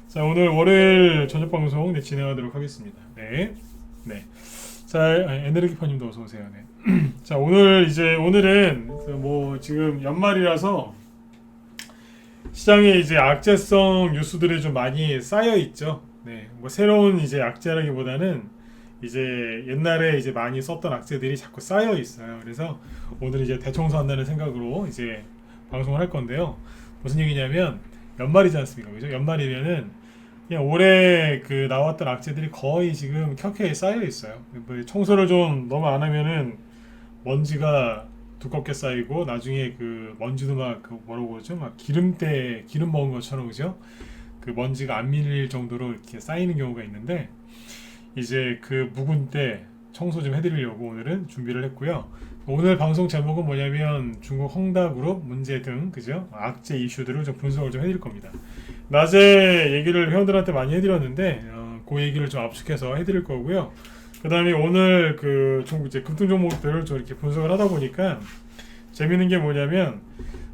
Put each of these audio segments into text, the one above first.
자, 오늘 월요일 저녁 방송 진행하도록 하겠습니다. 네. 네. 자, 에너지파님도 어서 오세요. 네. 자, 오늘은 뭐 지금 연말이라서 시장에 이제 악재성 뉴스들이 좀 많이 쌓여 있죠. 네. 뭐 새로운 이제 악재라기보다는 이제 옛날에 이제 많이 썼던 악재들이 자꾸 쌓여 있어요. 그래서 오늘 이제 대청소한다는 생각으로 이제 방송을 할 건데요. 무슨 얘기냐면 연말이지 않습니까? 그죠? 연말이면은 그냥 올해 그 나왔던 악재들이 거의 지금 켜켜이 쌓여 있어요. 뭐 청소를 좀 너무 안 하면은 먼지가 두껍게 쌓이고 나중에 그 먼지도 막 그 뭐라고 그러죠? 막 기름 먹은 것처럼 그죠? 그 먼지가 안 밀릴 정도로 이렇게 쌓이는 경우가 있는데 이제 그 묵은 때 청소 좀 해드리려고 오늘은 준비를 했고요. 오늘 방송 제목은 뭐냐면 중국 헝다그룹 문제 등 그죠? 악재 이슈들을 좀 분석을 좀 해드릴 겁니다. 낮에 얘기를 회원들한테 많이 해드렸는데 그 얘기를 좀 압축해서 해드릴 거고요. 그 다음에 오늘 그 이제 급등 종목들을 좀 이렇게 분석을 하다 보니까 재밌는 게 뭐냐면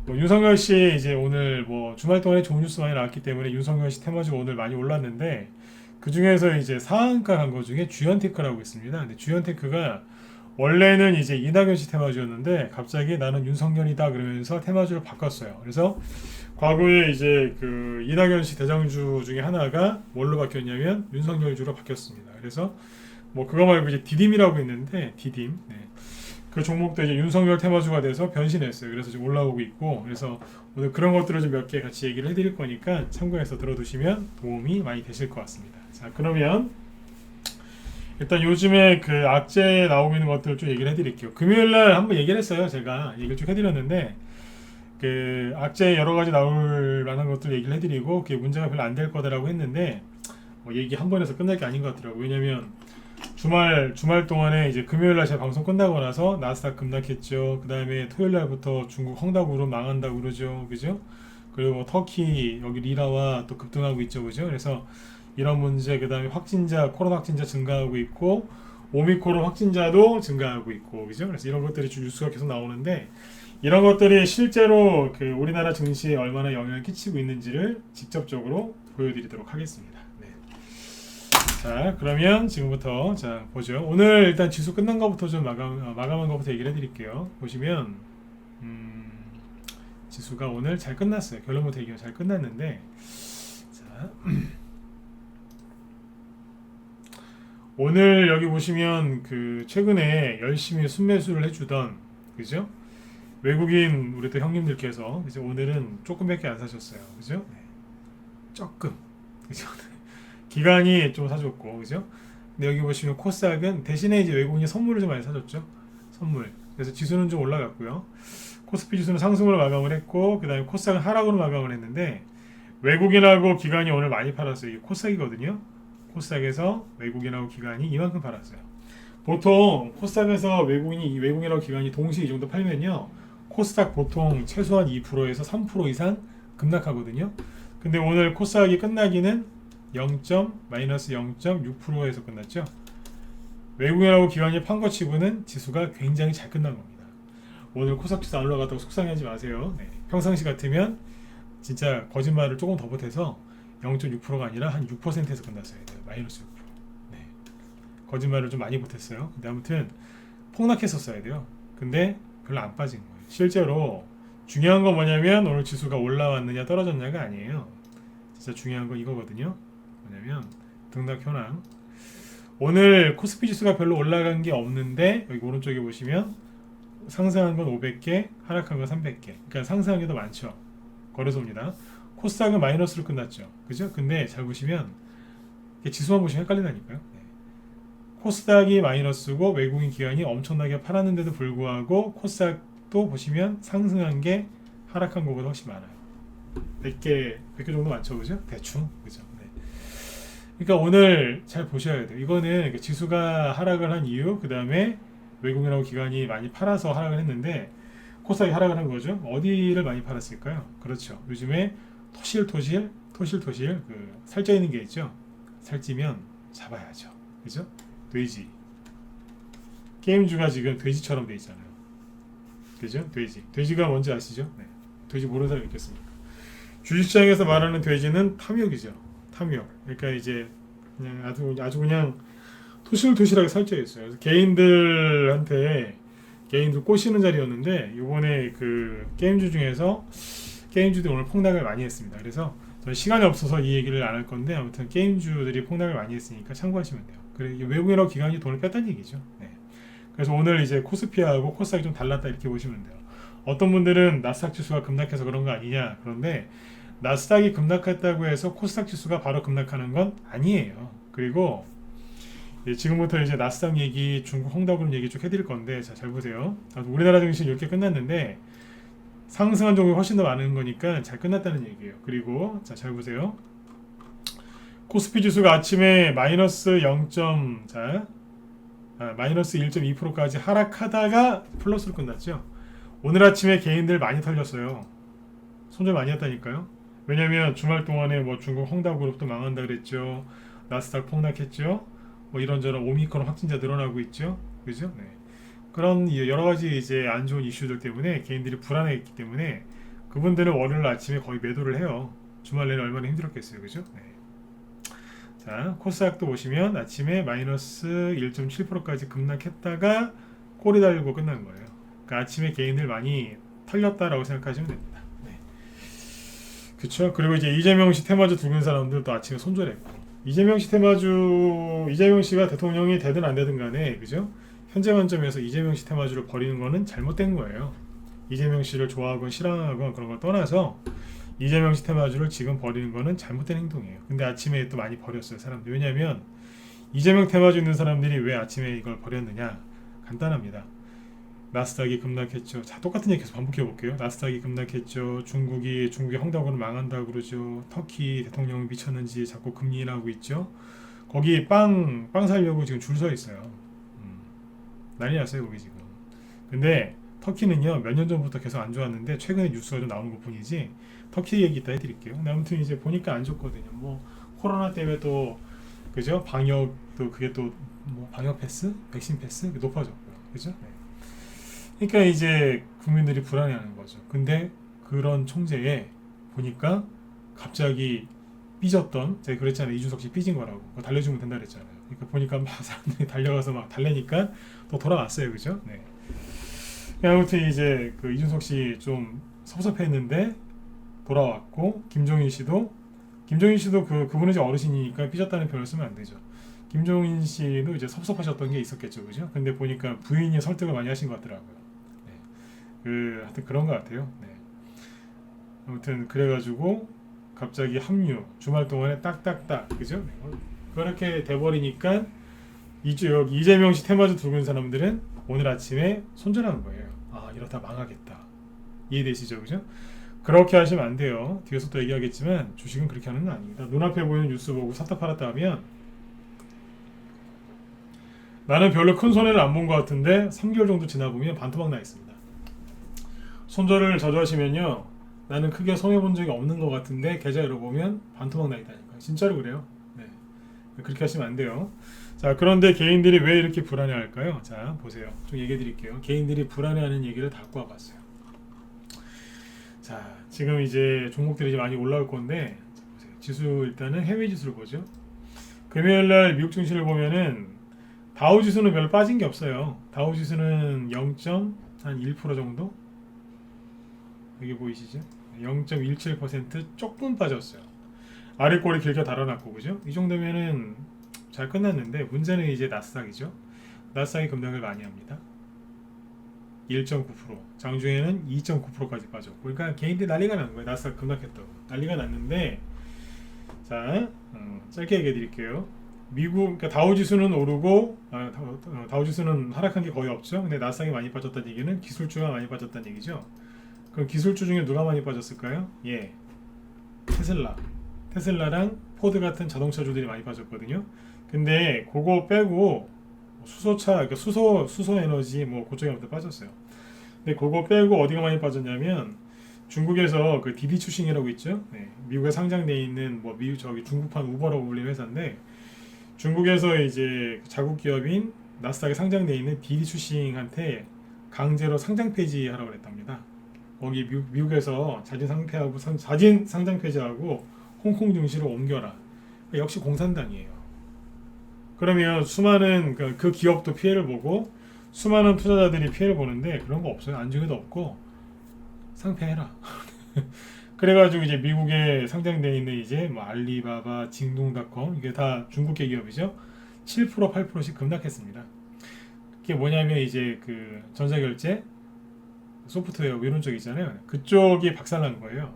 뭐 윤석열 씨 이제 오늘 뭐 주말 동안에 좋은 뉴스 많이 나왔기 때문에 윤석열 씨 테마주가 오늘 많이 올랐는데 그 중에서 이제 상한가 간 거 중에 주연테크라고 있습니다. 근데 주연테크가 원래는 이제 이낙연 씨 테마주였는데 갑자기 나는 윤석열이다 그러면서 테마주를 바꿨어요. 그래서 과거에 이제 그 이낙연 씨 대장주 중에 하나가 뭘로 바뀌었냐면 윤석열주로 바뀌었습니다. 그래서 뭐 그거 말고 이제 디딤이라고 있는데 디딤 네. 그 종목도 이제 윤석열 테마주가 돼서 변신했어요. 그래서 지금 올라오고 있고 그래서 오늘 그런 것들을 좀 몇 개 같이 얘기를 해드릴 거니까 참고해서 들어두시면 도움이 많이 되실 것 같습니다. 자, 그러면 일단 요즘에 그 악재 나오고 있는 것들을 좀 얘기를 해드릴게요. 금요일날 한번 얘기를 했어요. 제가 얘기를 쭉 해드렸는데 그 악재 여러 가지 나올 만한 것들 얘기를 해드리고 그게 문제가 별로 안 될 거다라고 했는데 뭐 얘기 한 번에서 끝날 게 아닌 것 같더라고요. 왜냐면 주말 동안에 이제 금요일날 제 방송 끝나고 나서 나스닥 급락했죠. 그 다음에 토요일날부터 중국 헝다그룹 망한다고 그러죠. 그죠? 그리고 뭐 터키 여기 리라와 또 급등하고 있죠. 그죠? 그래서 이런 문제 그 다음에 코로나 확진자 증가하고 있고 오미크론 확진자도 증가하고 있고 그죠? 그래서 이런 것들이 좀 뉴스가 계속 나오는데 이런 것들이 실제로 그 우리나라 증시에 얼마나 영향을 끼치고 있는지를 직접적으로 보여드리도록 하겠습니다. 네. 자, 그러면 지금부터 자 보죠. 오늘 일단 지수 끝난 것부터 좀 마감한 것부터 얘기를 해드릴게요. 보시면 지수가 오늘 잘 끝났어요. 결론부터 얘기가 잘 끝났는데 자 오늘 여기 보시면 그 최근에 열심히 순매수를 해주던 그죠? 외국인 우리 또 형님들께서 이제 오늘은 조금밖에 안 사셨어요. 그죠? 네. 조금. 그죠? 기간이 좀 사줬고, 그죠? 근데 여기 보시면 코스닥은 대신에 이제 외국인이 선물을 좀 많이 사줬죠. 선물. 그래서 지수는 좀 올라갔고요. 코스피 지수는 상승으로 마감을 했고, 그 다음에 코스닥은 하락으로 마감을 했는데, 외국인하고 기관이 오늘 많이 팔았어요. 이게 코스닥이거든요. 코스닥에서 외국인하고 기관이 이만큼 팔았어요. 보통 코스닥에서 외국인하고 기관이 동시에 이 정도 팔면요. 코스닥 보통 최소한 2%에서 3% 이상 급락하거든요. 근데 오늘 코스닥이 끝나기는 마이너스 0.6%에서 끝났죠. 외국인하고 기관이 판 거 치고는 지수가 굉장히 잘 끝난 겁니다. 오늘 코스닥 지수 안 올라갔다고 속상해하지 마세요. 네. 평상시 같으면 진짜 거짓말을 조금 더 보태서 0.6%가 아니라 한 6%에서 끝났어야 돼요. 마이너스 6%. 네. 거짓말을 좀 많이 보탰어요. 근데 아무튼 폭락했었어야 돼요. 근데 별로 안 빠진 거예요. 실제로 중요한 건 뭐냐면 오늘 지수가 올라왔느냐 떨어졌냐가 아니에요. 진짜 중요한 건 이거거든요. 뭐냐면 등락 현황. 오늘 코스피 지수가 별로 올라간 게 없는데 여기 오른쪽에 보시면 상승한 건 500개, 하락한 건 300개. 그러니까 상승한 게 더 많죠. 거래소입니다. 코스닥은 마이너스로 끝났죠. 그죠? 근데 잘 보시면 지수만 보시면 헷갈린다니까요. 네. 코스닥이 마이너스고 외국인 기관이 엄청나게 팔았는데도 불구하고 코스닥도 보시면 상승한 게 하락한 것보다 훨씬 많아요. 100개 정도 많죠. 그죠? 대충. 그죠? 네. 그러니까 오늘 잘 보셔야 돼요. 이거는 지수가 하락을 한 이유, 그 다음에 외국인하고 기관이 많이 팔아서 하락을 했는데 코스닥이 하락을 한 거죠. 어디를 많이 팔았을까요? 그렇죠. 요즘에 토실 그 살쪄 있는 게 있죠. 살찌면 잡아야죠. 그죠? 돼지. 게임주가 지금 돼지처럼 돼 있잖아요. 그죠? 돼지. 돼지가 뭔지 아시죠? 네. 돼지 모르는 사람 있겠습니까? 주식시장에서 말하는 돼지는 탐욕이죠. 함유. 그러니까 이제 그냥 아주 그냥 토실토실하게 살쪄 있어요. 그래서 개인들 꼬시는 자리였는데 이번에 그 게임주 중에서 게임주들이 오늘 폭락을 많이 했습니다. 그래서 저는 시간이 없어서 이 얘기를 안 할 건데 아무튼 게임주들이 폭락을 많이 했으니까 참고하시면 돼요. 그리고 외국인하고 기관이 돈을 뺐다는 얘기죠. 네. 그래서 오늘 이제 코스피하고 코스닥이 좀 달랐다 이렇게 보시면 돼요. 어떤 분들은 나스닥 지수가 급락해서 그런 거 아니냐. 그런데 나스닥이 급락했다고 해서 코스닥 지수가 바로 급락하는 건 아니에요. 그리고 지금부터 이제 나스닥 얘기, 중국 홍다그룹 얘기 쭉 해드릴 건데 자, 잘 보세요. 우리나라 증시 이렇게 끝났는데 상승한 종목이 훨씬 더 많은 거니까 잘 끝났다는 얘기예요. 그리고 자, 잘 보세요. 코스피 지수가 아침에 마이너스 1.2%까지 하락하다가 플러스로 끝났죠. 오늘 아침에 개인들 많이 털렸어요. 손절 많이 했다니까요. 왜냐면 주말 동안에 뭐 중국 홍다그룹도 망한다 그랬죠. 나스닥 폭락했죠. 뭐 이런저런 오미크론 확진자 늘어나고 있죠. 그죠? 네. 그런 여러 가지 이제 안 좋은 이슈들 때문에 개인들이 불안해했기 때문에 그분들은 월요일 아침에 거의 매도를 해요. 주말 내내 얼마나 힘들었겠어요. 그죠? 네. 자, 코스닥도 보시면 아침에 마이너스 1.7%까지 급락했다가 꼬리 달고 끝난 거예요. 그러니까 아침에 개인들 많이 털렸다라고 생각하시면 됩니다. 네. 그쵸? 그리고 이제 이재명 씨 테마주 두근 사람들도 아침에 손절했고 이재명 씨가 대통령이 되든 안 되든 간에 그죠? 현재 관점에서 이재명 씨 테마주를 버리는 거는 잘못된 거예요. 이재명 씨를 좋아하건 싫어하건 그런 걸 떠나서 이재명 씨 테마주를 지금 버리는 거는 잘못된 행동이에요. 근데 아침에 또 많이 버렸어요, 사람들. 왜냐하면 이재명 테마주 있는 사람들이 왜 아침에 이걸 버렸느냐? 간단합니다. 나스닥이 급락했죠. 자, 똑같은 얘기 계속 반복해 볼게요. 나스닥이 급락했죠. 중국이 홍다그룹 망한다고 그러죠. 터키 대통령이 미쳤는지 자꾸 금리 인하고 있죠. 거기 빵 사려고 지금 줄 서 있어요. 난리 났어요, 거기 지금. 근데 터키는요, 몇 년 전부터 계속 안 좋았는데 최근에 뉴스가 좀 나오는 것 뿐이지 터키 얘기 이따 해드릴게요. 근데 아무튼 이제 보니까 안 좋거든요. 뭐 코로나 때문에 또 그죠? 방역도 그게 또 뭐 방역 패스, 백신 패스 높아졌고요. 그죠? 네. 그러니까 이제 국민들이 불안해하는 거죠. 근데 그런 총재에 보니까 갑자기 삐졌던 제가 그랬잖아요. 이준석 씨 삐진 거라고. 달래주면 된다 그랬잖아요. 그러니까 보니까 막 사람들이 달려가서 막 달래니까 또 돌아왔어요. 그죠? 네. 아무튼 이제 그 이준석 씨 좀 섭섭했는데 돌아왔고 김종인 씨도 그분은 이제 어르신이니까 삐졌다는 표현을 쓰면 안 되죠. 김종인 씨도 이제 섭섭하셨던 게 있었겠죠, 그죠? 근데 보니까 부인이 설득을 많이 하신 것 같더라고요. 네. 하여튼 그런 것 같아요. 네. 아무튼 그래가지고 갑자기 합류 주말 동안에 딱딱딱 그죠? 그렇게 돼버리니까 이재명 씨 테마주 두근 사람들은 오늘 아침에 손절한 거예요. 아 이러다 망하겠다. 이해되시죠, 그죠? 그렇게 하시면 안 돼요. 뒤에서 또 얘기하겠지만 주식은 그렇게 하는 건 아닙니다. 눈앞에 보이는 뉴스 보고 샀다 팔았다 하면 나는 별로 큰 손해를 안 본 것 같은데 3개월 정도 지나보면 반토막 나 있습니다. 손절을 자주 하시면요 나는 크게 손해본 적이 없는 것 같은데 계좌 열어보면 반토막 나 있다니까요. 진짜로 그래요. 네. 그렇게 하시면 안 돼요. 자, 그런데 개인들이 왜 이렇게 불안해할까요? 자, 보세요. 좀 얘기해 드릴게요. 개인들이 불안해하는 얘기를 다 갖고 와봤어요. 자, 지금 이제 종목들이 이제 많이 올라올 건데 자, 보세요. 지수 일단은 해외 지수를 보죠. 금요일날 미국 증시를 보면은 다우 지수는 별로 빠진 게 없어요. 다우 지수는 0.1% 정도? 여기 보이시죠? 0.17% 조금 빠졌어요. 아래 꼬리 길게 달아놨고 그죠? 이 정도면은 잘 끝났는데 문제는 이제 나스닥이죠. 나스닥이 급락을 많이 합니다. 1.9% 장중에는 2.9%까지 빠졌고 그러니까 개인들이 난리가 난 거예요. 나스닥 급락했다고 난리가 났는데 자 짧게 얘기해 드릴게요. 미국 그러니까 다우지수는 오르고 다우지수는 하락한 게 거의 없죠. 근데 나스닥이 많이 빠졌다는 얘기는 기술주가 많이 빠졌다는 얘기죠. 그럼 기술주 중에 누가 많이 빠졌을까요? 예, 테슬라랑 포드 같은 자동차주들이 많이 빠졌거든요. 근데 그거 빼고 수소차, 그러니까 수소 에너지 뭐 그쪽에 아무튼 빠졌어요. 근데 그거 빼고 어디가 많이 빠졌냐면 중국에서 그 디디 추싱이라고 있죠. 네, 미국에 상장돼 있는 뭐 중국판 우버라고 불리는 회사인데 중국에서 이제 자국 기업인 나스닥에 상장돼 있는 디디 추싱한테 강제로 상장 폐지하라고 그랬답니다. 거기 미국에서 자진 상장 폐지하고 홍콩 증시로 옮겨라. 역시 공산당이에요. 그러면 수많은 그 기업도 피해를 보고 수많은 투자자들이 피해를 보는데 그런 거 없어요. 안중에도 없고 상패해라. 그래가지고 이제 미국에 상장되어 있는 이제 뭐 알리바바, 징동닷컴 이게 다 중국계 기업이죠. 7% 8%씩 급락했습니다. 그게 뭐냐면 이제 그 전자결제 소프트웨어 이런 쪽 있잖아요. 그쪽이 박살난 거예요.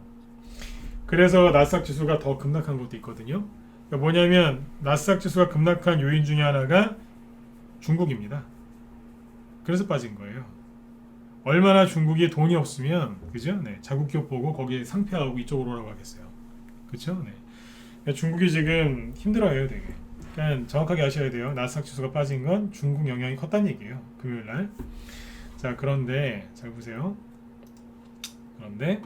그래서 나스닥 지수가 더 급락한 것도 있거든요. 그러니까 뭐냐면 나스닥 지수가 급락한 요인 중에 하나가 중국입니다. 그래서 빠진 거예요. 얼마나 중국이 돈이 없으면 그죠? 네, 자국 기업 보고 거기에 상폐하고 이쪽으로 오라고 하겠어요. 그렇죠? 네. 그러니까 중국이 지금 힘들어해요, 되게. 그러니까 정확하게 아셔야 돼요. 나스닥 지수가 빠진 건 중국 영향이 컸다는 얘기예요. 금요일 날. 자, 그런데 잘 보세요. 그런데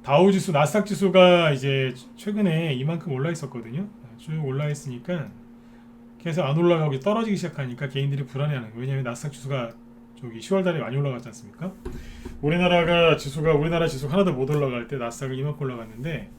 다우지수, 나스닥 지수가 이제 최근에 이만큼 올라 있었거든요. 쭉 올라 있으니까 계속 안 올라가고 떨어지기 시작하니까 개인들이 불안해하는 거예요. 왜냐하면 나스닥 지수가 저기 10월달에 많이 올라갔지 않습니까? 우리나라 지수가 하나도 못 올라갈 때 나스닥은 이만큼 올라갔는데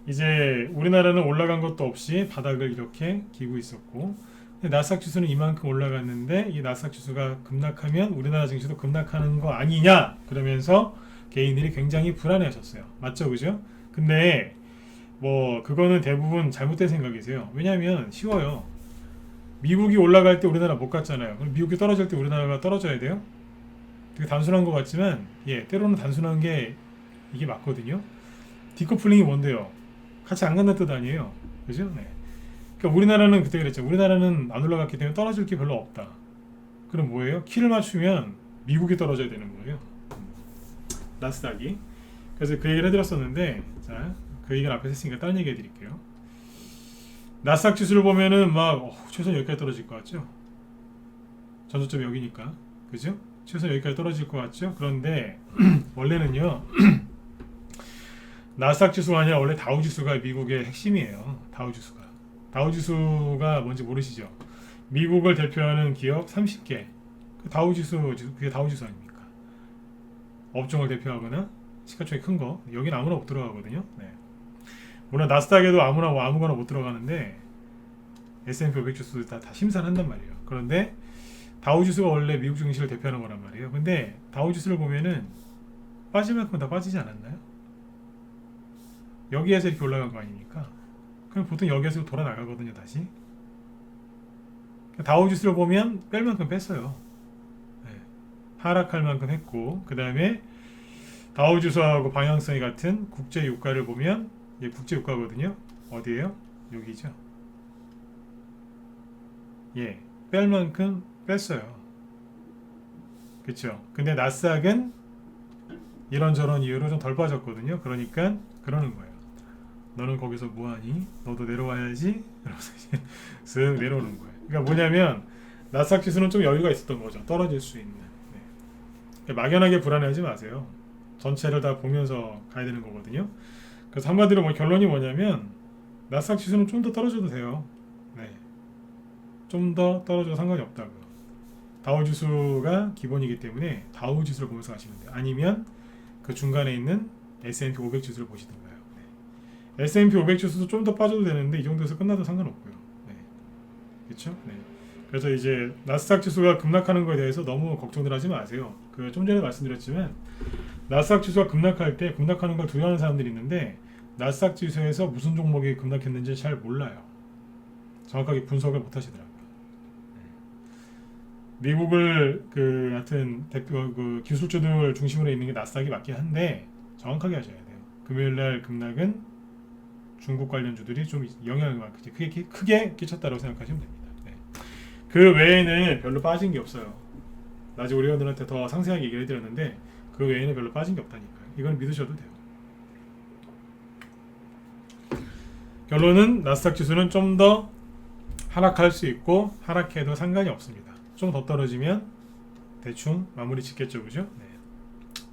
이제 우리나라는 올라간 것도 없이 바닥을 이렇게 기고 있었고 근데 나스닥 지수는 이만큼 올라갔는데 이 나스닥 지수가 급락하면 우리나라 증시도 급락하는 거 아니냐 그러면서 개인들이 굉장히 불안해하셨어요. 맞죠, 그죠? 근데 뭐 그거는 대부분 잘못된 생각이세요. 왜냐하면 쉬워요. 미국이 올라갈 때 우리나라 못 갔잖아요. 그럼 미국이 떨어질 때 우리나라가 떨어져야 돼요? 되게 단순한 것 같지만 때로는 단순한 게 이게 맞거든요. 디커플링이 뭔데요? 같이 안 간다는 뜻 아니에요. 그죠? 네. 그러니까 우리나라는 그때 그랬죠. 우리나라는 안 올라갔기 때문에 떨어질 게 별로 없다. 그럼 뭐예요? 키를 맞추면 미국이 떨어져야 되는 거예요. 나스닥이. 그래서 그 얘기를 해드렸었는데 자, 그 얘기를 앞에서 했으니까 다른 얘기 해드릴게요. 나스닥 지수를 보면은 막 최소한 여기까지 떨어질 것 같죠? 전저점 여기니까 그죠? 최소한 여기까지 떨어질 것 같죠? 그런데 원래는요 나스닥 지수가 아니라 원래 다우 지수가 미국의 핵심이에요. 다우 지수가 뭔지 모르시죠? 미국을 대표하는 기업 30개 그 다우 지수 그게 다우 지수 아닙니까? 업종을 대표하거나 시가총액 큰 거 여기는 아무나 못 들어가거든요. 네. 물론 나스닥에도 아무거나 못 들어가는데 S&P 500 지수도 다 심사한단 말이에요. 그런데 다우 지수가 원래 미국 증시를 대표하는 거란 말이에요. 근데 다우 지수를 보면은 빠질 만큼 다 빠지지 않았나요? 여기에서 이렇게 올라간 거 아닙니까? 그럼 보통 여기에서 돌아 나가거든요, 다시. 다우 지수를 보면 뺄 만큼 뺐어요. 네. 하락할 만큼 했고, 그 다음에 다우 지수하고 방향성이 같은 국제 유가를 보면 국제 유가거든요. 어디에요? 여기죠. 뺄 만큼 뺐어요. 그쵸? 근데 나스닥은 이런저런 이유로 좀 덜 빠졌거든요. 그러니까 그러는 거예요. 너는 거기서 뭐하니? 너도 내려와야지. 이러면서 쓱 내려오는 거예요. 그러니까 뭐냐면 나스닥 지수는 좀 여유가 있었던 거죠. 떨어질 수 있는. 그러니까 막연하게 불안해하지 마세요. 전체를 다 보면서 가야 되는 거거든요. 그래서 한마디로 결론이 뭐냐면 나스닥 지수는 좀 더 떨어져도 돼요. 좀 더 떨어져도 상관이 없다고요. 다우 지수가 기본이기 때문에 다우 지수를 보면서 가시면 돼요. 아니면 그 중간에 있는 S&P 500 지수를 보시던가요. S&P 500 지수도 좀 더 빠져도 되는데 이 정도에서 끝나도 상관없고요. 그렇죠? 그래서 이제 나스닥 지수가 급락하는 거에 대해서 너무 걱정들 하지 마세요. 그 좀 전에 말씀드렸지만 나스닥 지수가 급락할 때 급락하는 걸 두려워하는 사람들이 있는데 나스닥 지수에서 무슨 종목이 급락했는지 잘 몰라요. 정확하게 분석을 못 하시더라고요. 미국을 하여튼 대표 기술주들 중심으로 있는 게 나스닥이 맞긴 한데 정확하게 하셔야 돼요. 금요일날 급락은 중국 관련주들이 좀 영향을 크게 끼쳤다고 생각하시면 됩니다. 그 외에는 별로 빠진 게 없어요. 나중에 우리 회원들한테 더 상세하게 얘기를 해드렸는데 그 외에는 별로 빠진 게 없다니까요. 이건 믿으셔도 돼요. 결론은 나스닥 지수는 좀 더 하락할 수 있고 하락해도 상관이 없습니다. 좀 더 떨어지면 대충 마무리 짓겠죠, 그죠?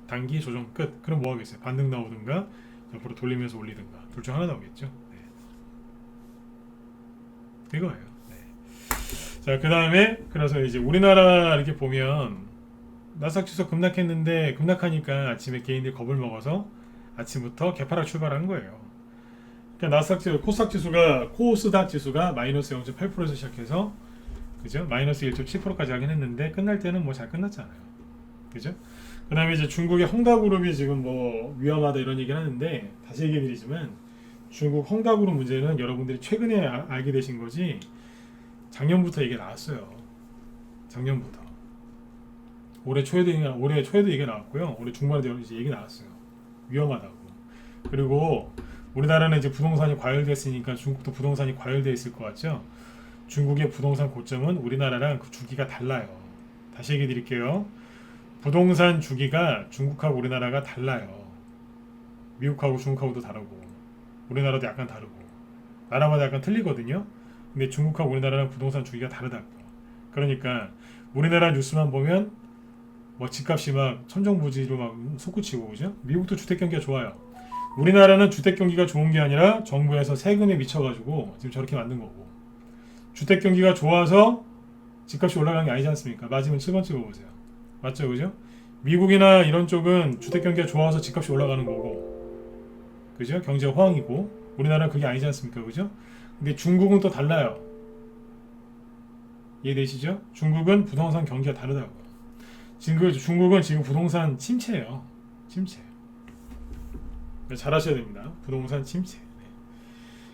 단기 조정 끝. 그럼 뭐 하겠어요? 반등 나오든가 옆으로 돌리면서 올리든가 둘 중 하나 나오겠죠. 이거예요. 자, 그 다음에 그래서 이제 우리나라 이렇게 보면 나스닥 지수 급락했는데 급락하니까 아침에 개인들이 겁을 먹어서 아침부터 개파락 출발한 거예요. 그러니까 코스닥 지수가 마이너스 0.8%에서 시작해서 그죠? 마이너스 1.7%까지 하긴 했는데 끝날 때는 뭐 잘 끝났잖아요. 그죠? 그다음에 이제 중국의 헝다그룹이 지금 뭐 위험하다 이런 얘기를 하는데 다시 얘기드리지만 중국 헝다그룹 문제는 여러분들이 최근에 알게 되신 거지 작년부터 이게 나왔어요. 작년부터 올해 초에도 얘기가 나왔고요. 올해 중반에도 이제 얘기 나왔어요. 위험하다고. 그리고 우리나라는 이제 부동산이 과열됐으니까 중국도 부동산이 과열돼 있을 것 같죠. 중국의 부동산 고점은 우리나라랑 그 주기가 달라요. 다시 얘기해 드릴게요. 부동산 주기가 중국하고 우리나라가 달라요. 미국하고 중국하고도 다르고 우리나라도 약간 다르고 나라마다 약간 틀리거든요. 근데 중국하고 우리나라랑 부동산 주기가 다르다고. 그러니까 우리나라 뉴스만 보면 뭐 집값이 막 천정부지로 막 솟구치고 그죠? 미국도 주택 경기가 좋아요. 우리나라는 주택 경기가 좋은 게 아니라 정부에서 세금에 미쳐가지고 지금 저렇게 만든 거고 주택 경기가 좋아서 집값이 올라가는 게 아니지 않습니까? 맞으면 7번 찍어보세요. 맞죠, 그죠? 미국이나 이런 쪽은 주택 경기가 좋아서 집값이 올라가는 거고, 그죠? 경제가 호황이고, 우리나라는 그게 아니지 않습니까, 그죠? 근데 중국은 또 달라요. 이해되시죠? 중국은 부동산 경기가 다르다고요. 지금 중국은 지금 부동산 침체예요. 침체. 잘 하셔야 됩니다. 부동산 침체.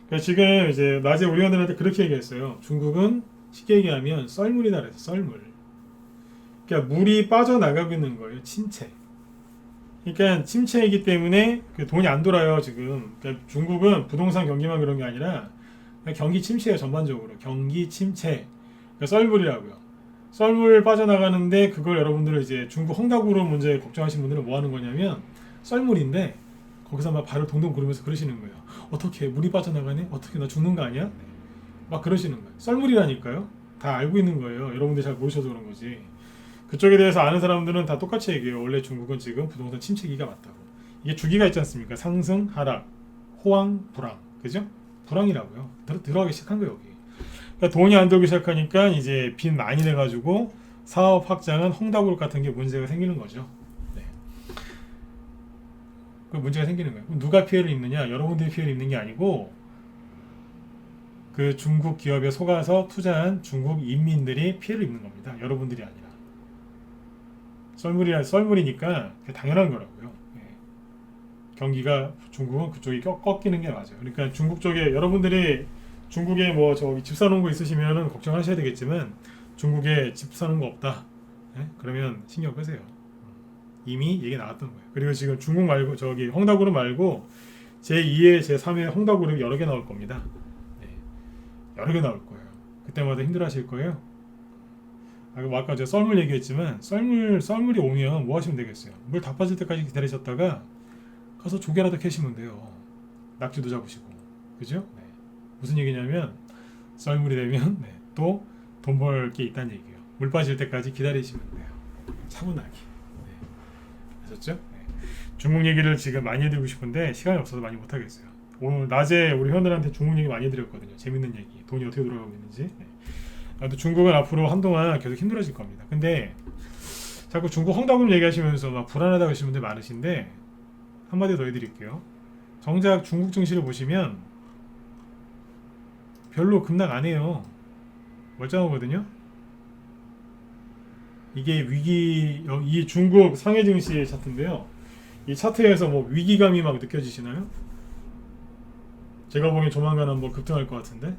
그러니까 지금 이제 낮에 우리 회원들한테 그렇게 얘기했어요. 중국은 쉽게 얘기하면 썰물이다 그래서 썰물. 그러니까 물이 빠져나가고 있는 거예요. 침체. 그러니까 침체이기 때문에 돈이 안 돌아요 지금. 그러니까 중국은 부동산 경기만 그런 게 아니라 경기 침체예요 전반적으로. 경기 침체. 그러니까 썰물이라고요. 썰물 빠져나가는데 그걸 여러분들은 이제 중국 헝다그룹 문제 걱정하시는 분들은 뭐 하는 거냐면 썰물인데 거기서 막 발을 동동 구르면서 그러시는 거예요. 어떻게 물이 빠져나가네? 어떻게 나 죽는 거 아니야? 막 그러시는 거예요. 썰물이라니까요. 다 알고 있는 거예요. 여러분들 잘 모르셔서 그런 거지. 그쪽에 대해서 아는 사람들은 다 똑같이 얘기해요. 원래 중국은 지금 부동산 침체기가 맞다고. 이게 주기가 있지 않습니까? 상승, 하락, 호황, 불황. 그죠? 불황이라고요. 들어가기 시작한 거예요, 여기. 그러니까 돈이 안 들기 시작하니까 이제 빚 많이 내가지고 사업 확장은 헝다그룹 같은 게 문제가 생기는 거죠. 네. 그 문제가 생기는 거예요. 그럼 누가 피해를 입느냐? 여러분들이 피해를 입는 게 아니고 그 중국 기업에 속아서 투자한 중국 인민들이 피해를 입는 겁니다. 여러분들이 아니라. 썰물이니까 당연한 거라고요. 예. 경기가 중국은 그쪽이 꺾이는 게 맞아요. 그러니까 중국 쪽에 여러분들이 중국에 뭐 저기 집 사놓은 거 있으시면은 걱정하셔야 되겠지만 중국에 집 사놓은 거 없다. 예? 그러면 신경 끄세요. 이미 얘기 나왔던 거예요. 그리고 지금 중국 말고 저기 헝다그룹 말고 제2의 제3의 헝다그룹이 여러 개 나올 겁니다. 네. 여러 개 나올 거예요. 그때마다 힘들어하실 거예요. 아까 제가 썰물 얘기했지만 썰물이 오면 뭐 하시면 되겠어요? 물 다 빠질 때까지 기다리셨다가 가서 조개라도 캐시면 돼요. 낙지도 잡으시고 그죠? 네. 무슨 얘기냐면 썰물이 되면 네, 또 돈 벌 게 있다는 얘기예요. 물 빠질 때까지 기다리시면 돼요. 차분하게. 네. 아셨죠? 네. 중국 얘기를 지금 많이 해드리고 싶은데 시간이 없어서 많이 못하겠어요. 오늘 낮에 우리 현들한테 중국 얘기 많이 해드렸거든요. 재밌는 얘기, 돈이 어떻게 돌아가고 있는지. 네. 중국은 앞으로 한동안 계속 힘들어질 겁니다. 근데 자꾸 중국 헝다그룹 얘기하시면서 막 불안하다고 하시는 분들 많으신데 한마디 더 해드릴게요. 정작 중국 증시를 보시면 별로 급락 안 해요. 멀쩡하거든요. 이게 이 중국 상해 증시 차트인데요. 이 차트에서 뭐 위기감이 막 느껴지시나요? 제가 보기엔 조만간 한번 급등할 것 같은데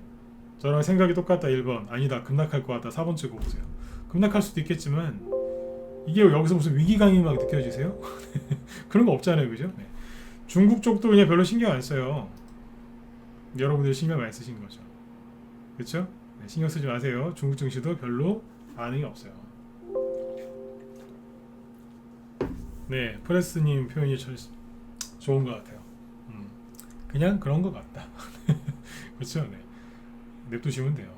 저랑 생각이 똑같다 1번 아니다 급락할 것 같다 4번 찍어보세요. 급락할 수도 있겠지만 이게 여기서 무슨 위기감이 막 느껴지세요? 그런 거 없잖아요, 그죠? 네. 중국 쪽도 그냥 별로 신경 안 써요. 여러분들이 신경 많이 쓰신 거죠, 그렇죠? 네, 신경 쓰지 마세요. 중국 증시도 별로 반응이 없어요. 네, 프레스님 표현이 좋은 것 같아요. 그냥 그런 것 같다. 그렇죠? 네. 냅두시면 돼요.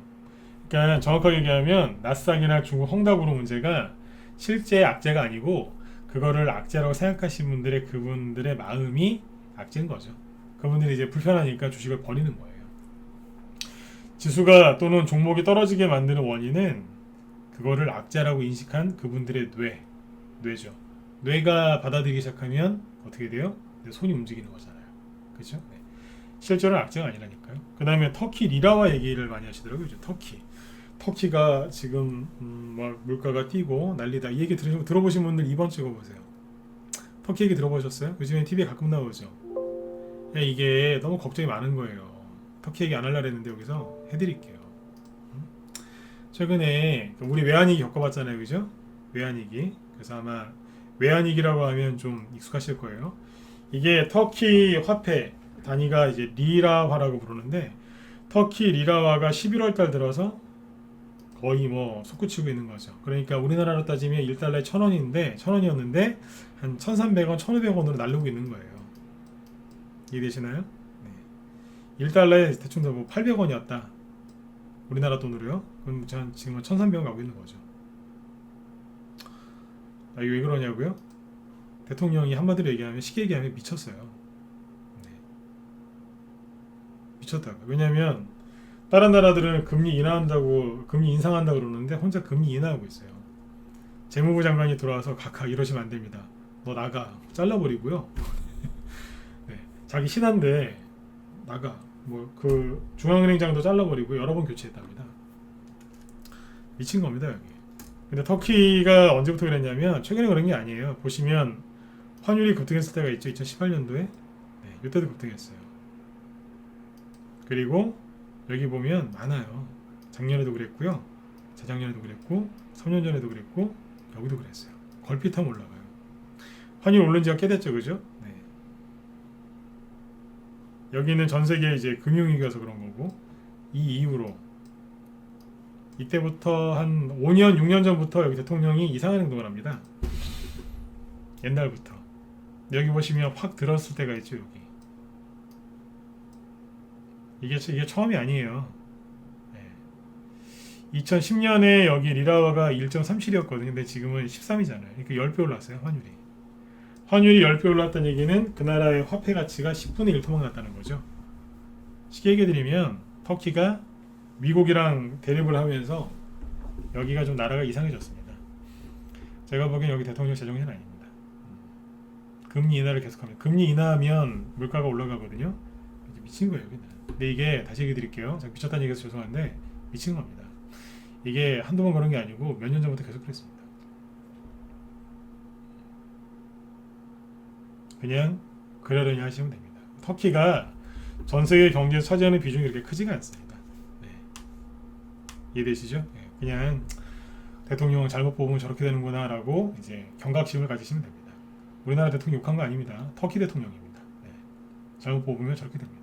그러니까 정확하게 얘기하면 나스닥이나 중국 헝다그룹 문제가 실제 악재가 아니고 그거를 악재라고 생각하시는 분들의 그분들의 마음이 악재인 거죠. 그분들이 이제 불편하니까 주식을 버리는 거예요. 지수가 또는 종목이 떨어지게 만드는 원인은 그거를 악재라고 인식한 그분들의 뇌죠. 뇌가 받아들이기 시작하면 어떻게 돼요? 손이 움직이는 거잖아요. 그렇죠? 네. 실제로는 악재가 아니라니까요. 그 다음에 터키 리라와 얘기를 많이 하시더라고요. 터키가 지금 막 물가가 뛰고 난리다. 이 얘기 들어보신 분들 2번 찍어보세요. 터키 얘기 들어보셨어요? 요즘에 TV에 가끔 나오죠. 이게 너무 걱정이 많은 거예요. 터키 얘기 안 하려고 했는데 여기서 해드릴게요. 최근에 우리 외환위기 겪어봤잖아요, 그죠? 외환위기. 그래서 아마 외환위기라고 하면 좀 익숙하실 거예요. 이게 터키 화폐 단위가 이제 리라화라고 부르는데, 터키 리라화가 11월 달 들어서 거의 뭐 솟구치고 있는 거죠. 그러니까 우리나라로 따지면 1달러에 1,000원이었는데 한 1,300원, 1,500원으로 날르고 있는 거예요. 이해되시나요? 네. 1달러에 대충 뭐 800원이었다. 우리나라 돈으로요. 그럼 지금 1,300원 가고 있는 거죠. 이게 왜 그러냐고요? 대통령이 한마디로 얘기하면, 쉽게 얘기하면 미쳤어요. 네. 미쳤다고. 왜냐면 다른 나라들은 금리 인상한다고 그러는데 혼자 금리 인하하고 있어요. 재무부 장관이 들어와서 각하 이러시면 안 됩니다. 너 나가. 잘라버리고요. 네. 자기 신한데 나가. 뭐 그 중앙은행장도 잘라버리고 여러 번 교체했답니다. 미친 겁니다 여기. 근데 터키가 언제부터 그랬냐면 최근에 그런 게 아니에요. 보시면 환율이 급등했을 때가 있죠. 2018년도에. 네, 이때도 급등했어요. 그리고 여기 보면 많아요. 작년에도 그랬고요. 재작년에도 그랬고 3년 전에도 그랬고 여기도 그랬어요. 걸핏하면 올라가요. 환율 오른 지가 꽤 됐죠. 그죠? 네. 여기는 전 세계 이제 금융위기여서 그런 거고, 이 이후로 이때부터 한 5년, 6년 전부터 여기 대통령이 이상한 행동을 합니다. 옛날부터. 여기 보시면 확 들었을 때가 있죠. 여기. 이게 처음이 아니에요. 네. 2010년에 여기 리라화가 1.37이었거든요. 근데 지금은 13이잖아요. 그러니까 10배 올랐어요. 환율이 10배 올랐다는 얘기는 그 나라의 화폐 가치가 10분의 1 토막났다는 거죠. 쉽게 얘기해드리면 터키가 미국이랑 대립을 하면서 여기가 좀 나라가 이상해졌습니다. 제가 보기엔 여기 대통령 제정신 아닙니다. 금리 인하를 계속합니다. 금리 인하하면 물가가 올라가거든요. 미친 거예요 여기는. 근데 이게 다시 얘기 드릴게요. 제가 미쳤다는 얘기해서 죄송한데 미친 겁니다. 이게 한두 번 그런 게 아니고 몇 년 전부터 계속 그랬습니다. 그냥 그러려니 하시면 됩니다. 터키가 전 세계 경제에 차지하는 비중이 그렇게 크지가 않습니다. 네. 이해되시죠? 네. 그냥 대통령은 잘못 뽑으면 저렇게 되는구나 라고 이제 경각심을 가지시면 됩니다. 우리나라 대통령 욕한 거 아닙니다. 터키 대통령입니다. 네. 잘못 뽑으면 저렇게 됩니다.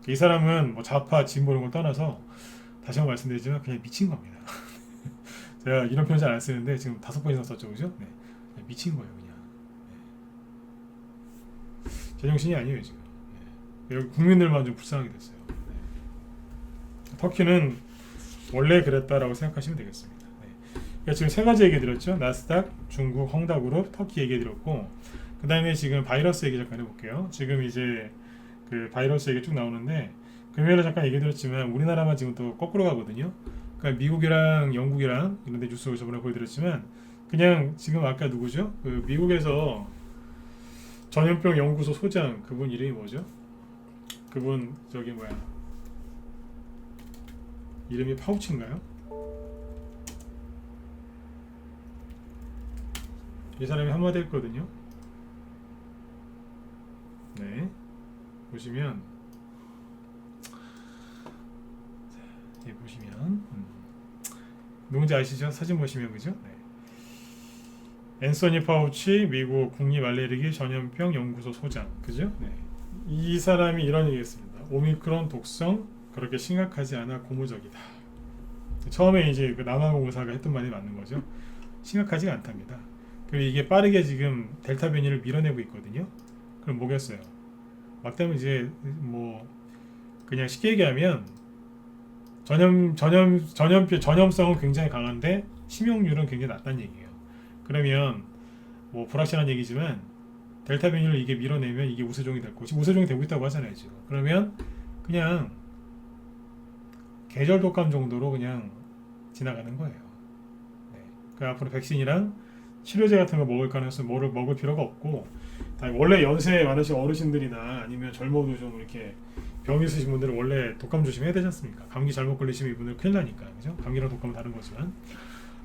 이 사람은 뭐 좌파, 진보 이런 걸 떠나서 다시 한번 말씀드리지만 그냥 미친 겁니다. 제가 이런 표현 잘 안 쓰는데 지금 5번 이상 썼죠, 그죠? 네. 그냥 미친 거예요, 그냥. 네. 제정신이 아니에요 지금. 네. 여기 국민들만 좀 불쌍하게 됐어요. 네. 터키는 원래 그랬다라고 생각하시면 되겠습니다. 네. 그러니까 지금 3가지 얘기 드렸죠. 나스닥, 중국, 헝다그룹, 터키 얘기 드렸고, 그 다음에 지금 바이러스 얘기 잠깐 해볼게요. 지금 이제 그 바이러스 얘기 쭉 나오는데, 금요일에 잠깐 얘기 드렸지만 우리나라만 지금 또 거꾸로 가거든요. 그러니까 미국이랑 영국이랑 이런 데 뉴스 저번에 보여드렸지만, 그냥 지금 아까 누구죠? 그 미국에서 전염병 연구소 소장, 그분 이름이 뭐죠? 그분 저기 뭐야, 이름이 파우치인가요? 이 사람이 한마디 했거든요. 네, 보시면 보시면 누군지 아시죠? 사진 보시면 그죠? 네. 앤서니 파우치 미국 국립 알레르기 전염병 연구소 소장, 그죠? 네. 이 사람이 이런 얘기했습니다. 오미크론 독성 그렇게 심각하지 않아 고무적이다. 처음에 이제 그 남아공의사가 했던 말이 맞는 거죠. 심각하지가 않답니다. 그리고 이게 빠르게 지금 델타 변이를 밀어내고 있거든요. 그럼 뭐겠어요? 막 되면 이제 뭐 그냥 쉽게 얘기하면 전염성은 굉장히 강한데 치명률은 굉장히 낮다는 얘기예요. 그러면 뭐 불확실한 얘기지만 델타 변이를 이게 밀어내면 이게 우세종이 될 거고, 지금 우세종이 되고 있다고 하잖아요 지금. 그러면 그냥 계절 독감 정도로 그냥 지나가는 거예요. 네. 그 앞으로 백신이랑 치료제 같은 거 먹을 가능성, 뭐를 먹을 필요가 없고, 원래 연세 많으신 어르신들이나 아니면 젊어도 좀 이렇게 병 있으신 분들은 원래 독감 조심해야 되지 않습니까? 감기 잘못 걸리시면 이분들 큰일 나니까, 그죠? 감기랑 독감은 다른 거지만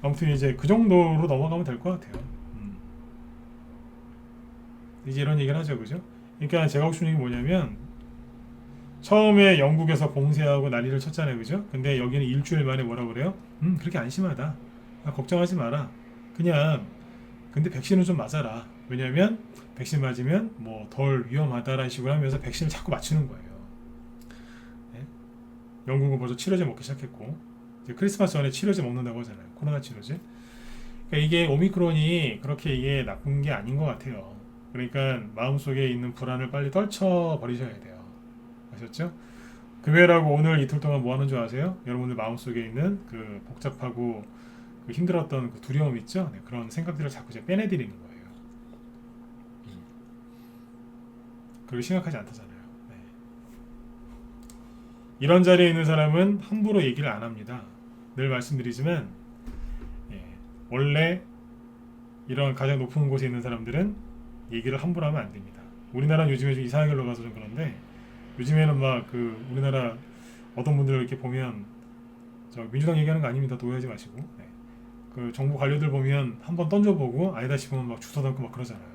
아무튼 이제 그 정도로 넘어가면 될 것 같아요. 이제 이런 얘기를 하죠, 그죠? 그러니까 제가 하고 싶은 얘기 뭐냐면 처음에 영국에서 봉쇄하고 난리를 쳤잖아요, 그죠? 근데 여기는 일주일 만에 뭐라 그래요? 그렇게 안심하다. 걱정하지 마라. 그냥 근데 백신은 좀 맞아라. 왜냐면 백신 맞으면 뭐 덜 위험하다라는 식으로 하면서 백신을 자꾸 맞추는 거예요. 네? 영국은 벌써 치료제 먹기 시작했고 이제 크리스마스 전에 치료제 먹는다고 하잖아요. 코로나 치료제. 그러니까 이게 오미크론이 그렇게 이게 나쁜 게 아닌 것 같아요. 그러니까 마음속에 있는 불안을 빨리 떨쳐 버리셔야 돼요. 아셨죠? 금요일하고 오늘 이틀 동안 뭐 하는 줄 아세요? 여러분들 마음속에 있는 그 복잡하고 그 힘들었던 그 두려움 있죠? 네, 그런 생각들을 자꾸 이제 빼내드리는 거예요. 그리고 심각하지 않다잖아요. 네. 이런 자리에 있는 사람은 함부로 얘기를 안 합니다. 늘 말씀드리지만 원래 이런 가장 높은 곳에 있는 사람들은 얘기를 함부로 하면 안 됩니다. 우리나라는 요즘에 좀 이상하게 흘러가서 좀 그런데 요즘에는 막 그 우리나라 어떤 분들 이렇게 보면 저 민주당 얘기하는 거 아닙니다. 또 오해하지 마시고 네. 그 정부 관료들 보면 한번 던져보고 아니다 싶으면 막 주워 담고 막 그러잖아요.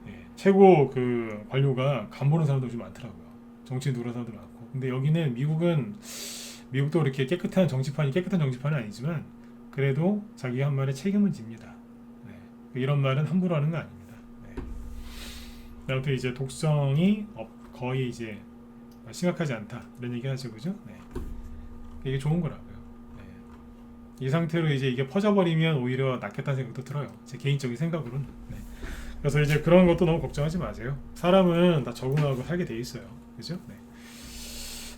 예, 최고 그 관료가 간 보는 사람도 좀 많더라고요. 정치인 누른 사람도 많고. 근데 여기는 미국도 이렇게 깨끗한 정치판이 아니지만 그래도 자기가 한 말에 책임은 집니다. 네. 이런 말은 함부로 하는 거 아닙니다. 네. 아무튼 이제 독성이 거의 이제 심각하지 않다 이런 얘기 하죠, 그죠? 네. 이게 좋은 거라고요. 네. 이 상태로 이제 이게 퍼져버리면 오히려 낫겠다는 생각도 들어요. 제 개인적인 생각으로는. 네. 그래서 이제 그런 것도 너무 걱정하지 마세요. 사람은 다 적응하고 살게 돼 있어요, 그죠? 네.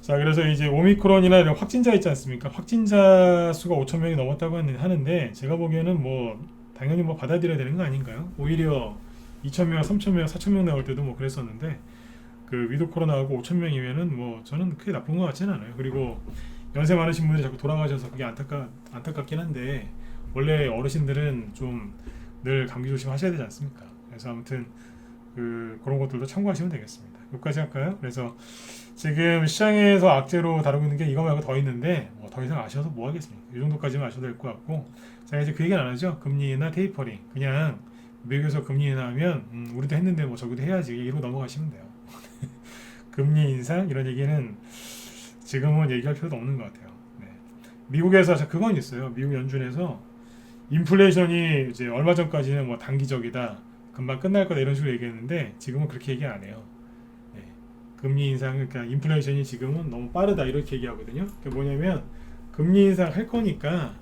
자, 그래서 이제 오미크론이나 이런 확진자 있지 않습니까? 확진자 수가 5천 명이 넘었다고 하는데 제가 보기에는 뭐 당연히 뭐 받아들여야 되는 거 아닌가요? 오히려 2천 명, 3천 명, 4천 명 나올 때도 뭐 그랬었는데 그 위드 코로나하고 5천 명이면은 뭐 저는 크게 나쁜 것 같지는 않아요. 그리고 연세 많으신 분들이 자꾸 돌아가셔서 그게 안타깝긴 한데 원래 어르신들은 좀 늘 감기 조심하셔야 되지 않습니까? 그래서 아무튼 그런 것들도 참고하시면 되겠습니다. 여기까지 할까요? 그래서 지금 시장에서 악재로 다루고 있는 게 이거 말고 더 있는데 뭐 더 이상 아셔서 뭐 하겠습니까? 이 정도까지만 아셔도 될 것 같고 자 이제 그 얘기는 안 하죠. 금리 인하 테이퍼링 그냥 미국에서 금리 인하하면 우리도 했는데 뭐 저기도 해야지 이러고 넘어가시면 돼요. 금리 인상 이런 얘기는 지금은 얘기할 필요도 없는 것 같아요. 네. 미국에서 그건 있어요. 미국 연준에서 인플레이션이 이제 얼마 전까지는 뭐 단기적이다, 금방 끝날 거다 이런 식으로 얘기했는데 지금은 그렇게 얘기 안 해요. 네. 금리 인상 그러니까 인플레이션이 지금은 너무 빠르다 이렇게 얘기하거든요. 그게 뭐냐면 금리 인상 할 거니까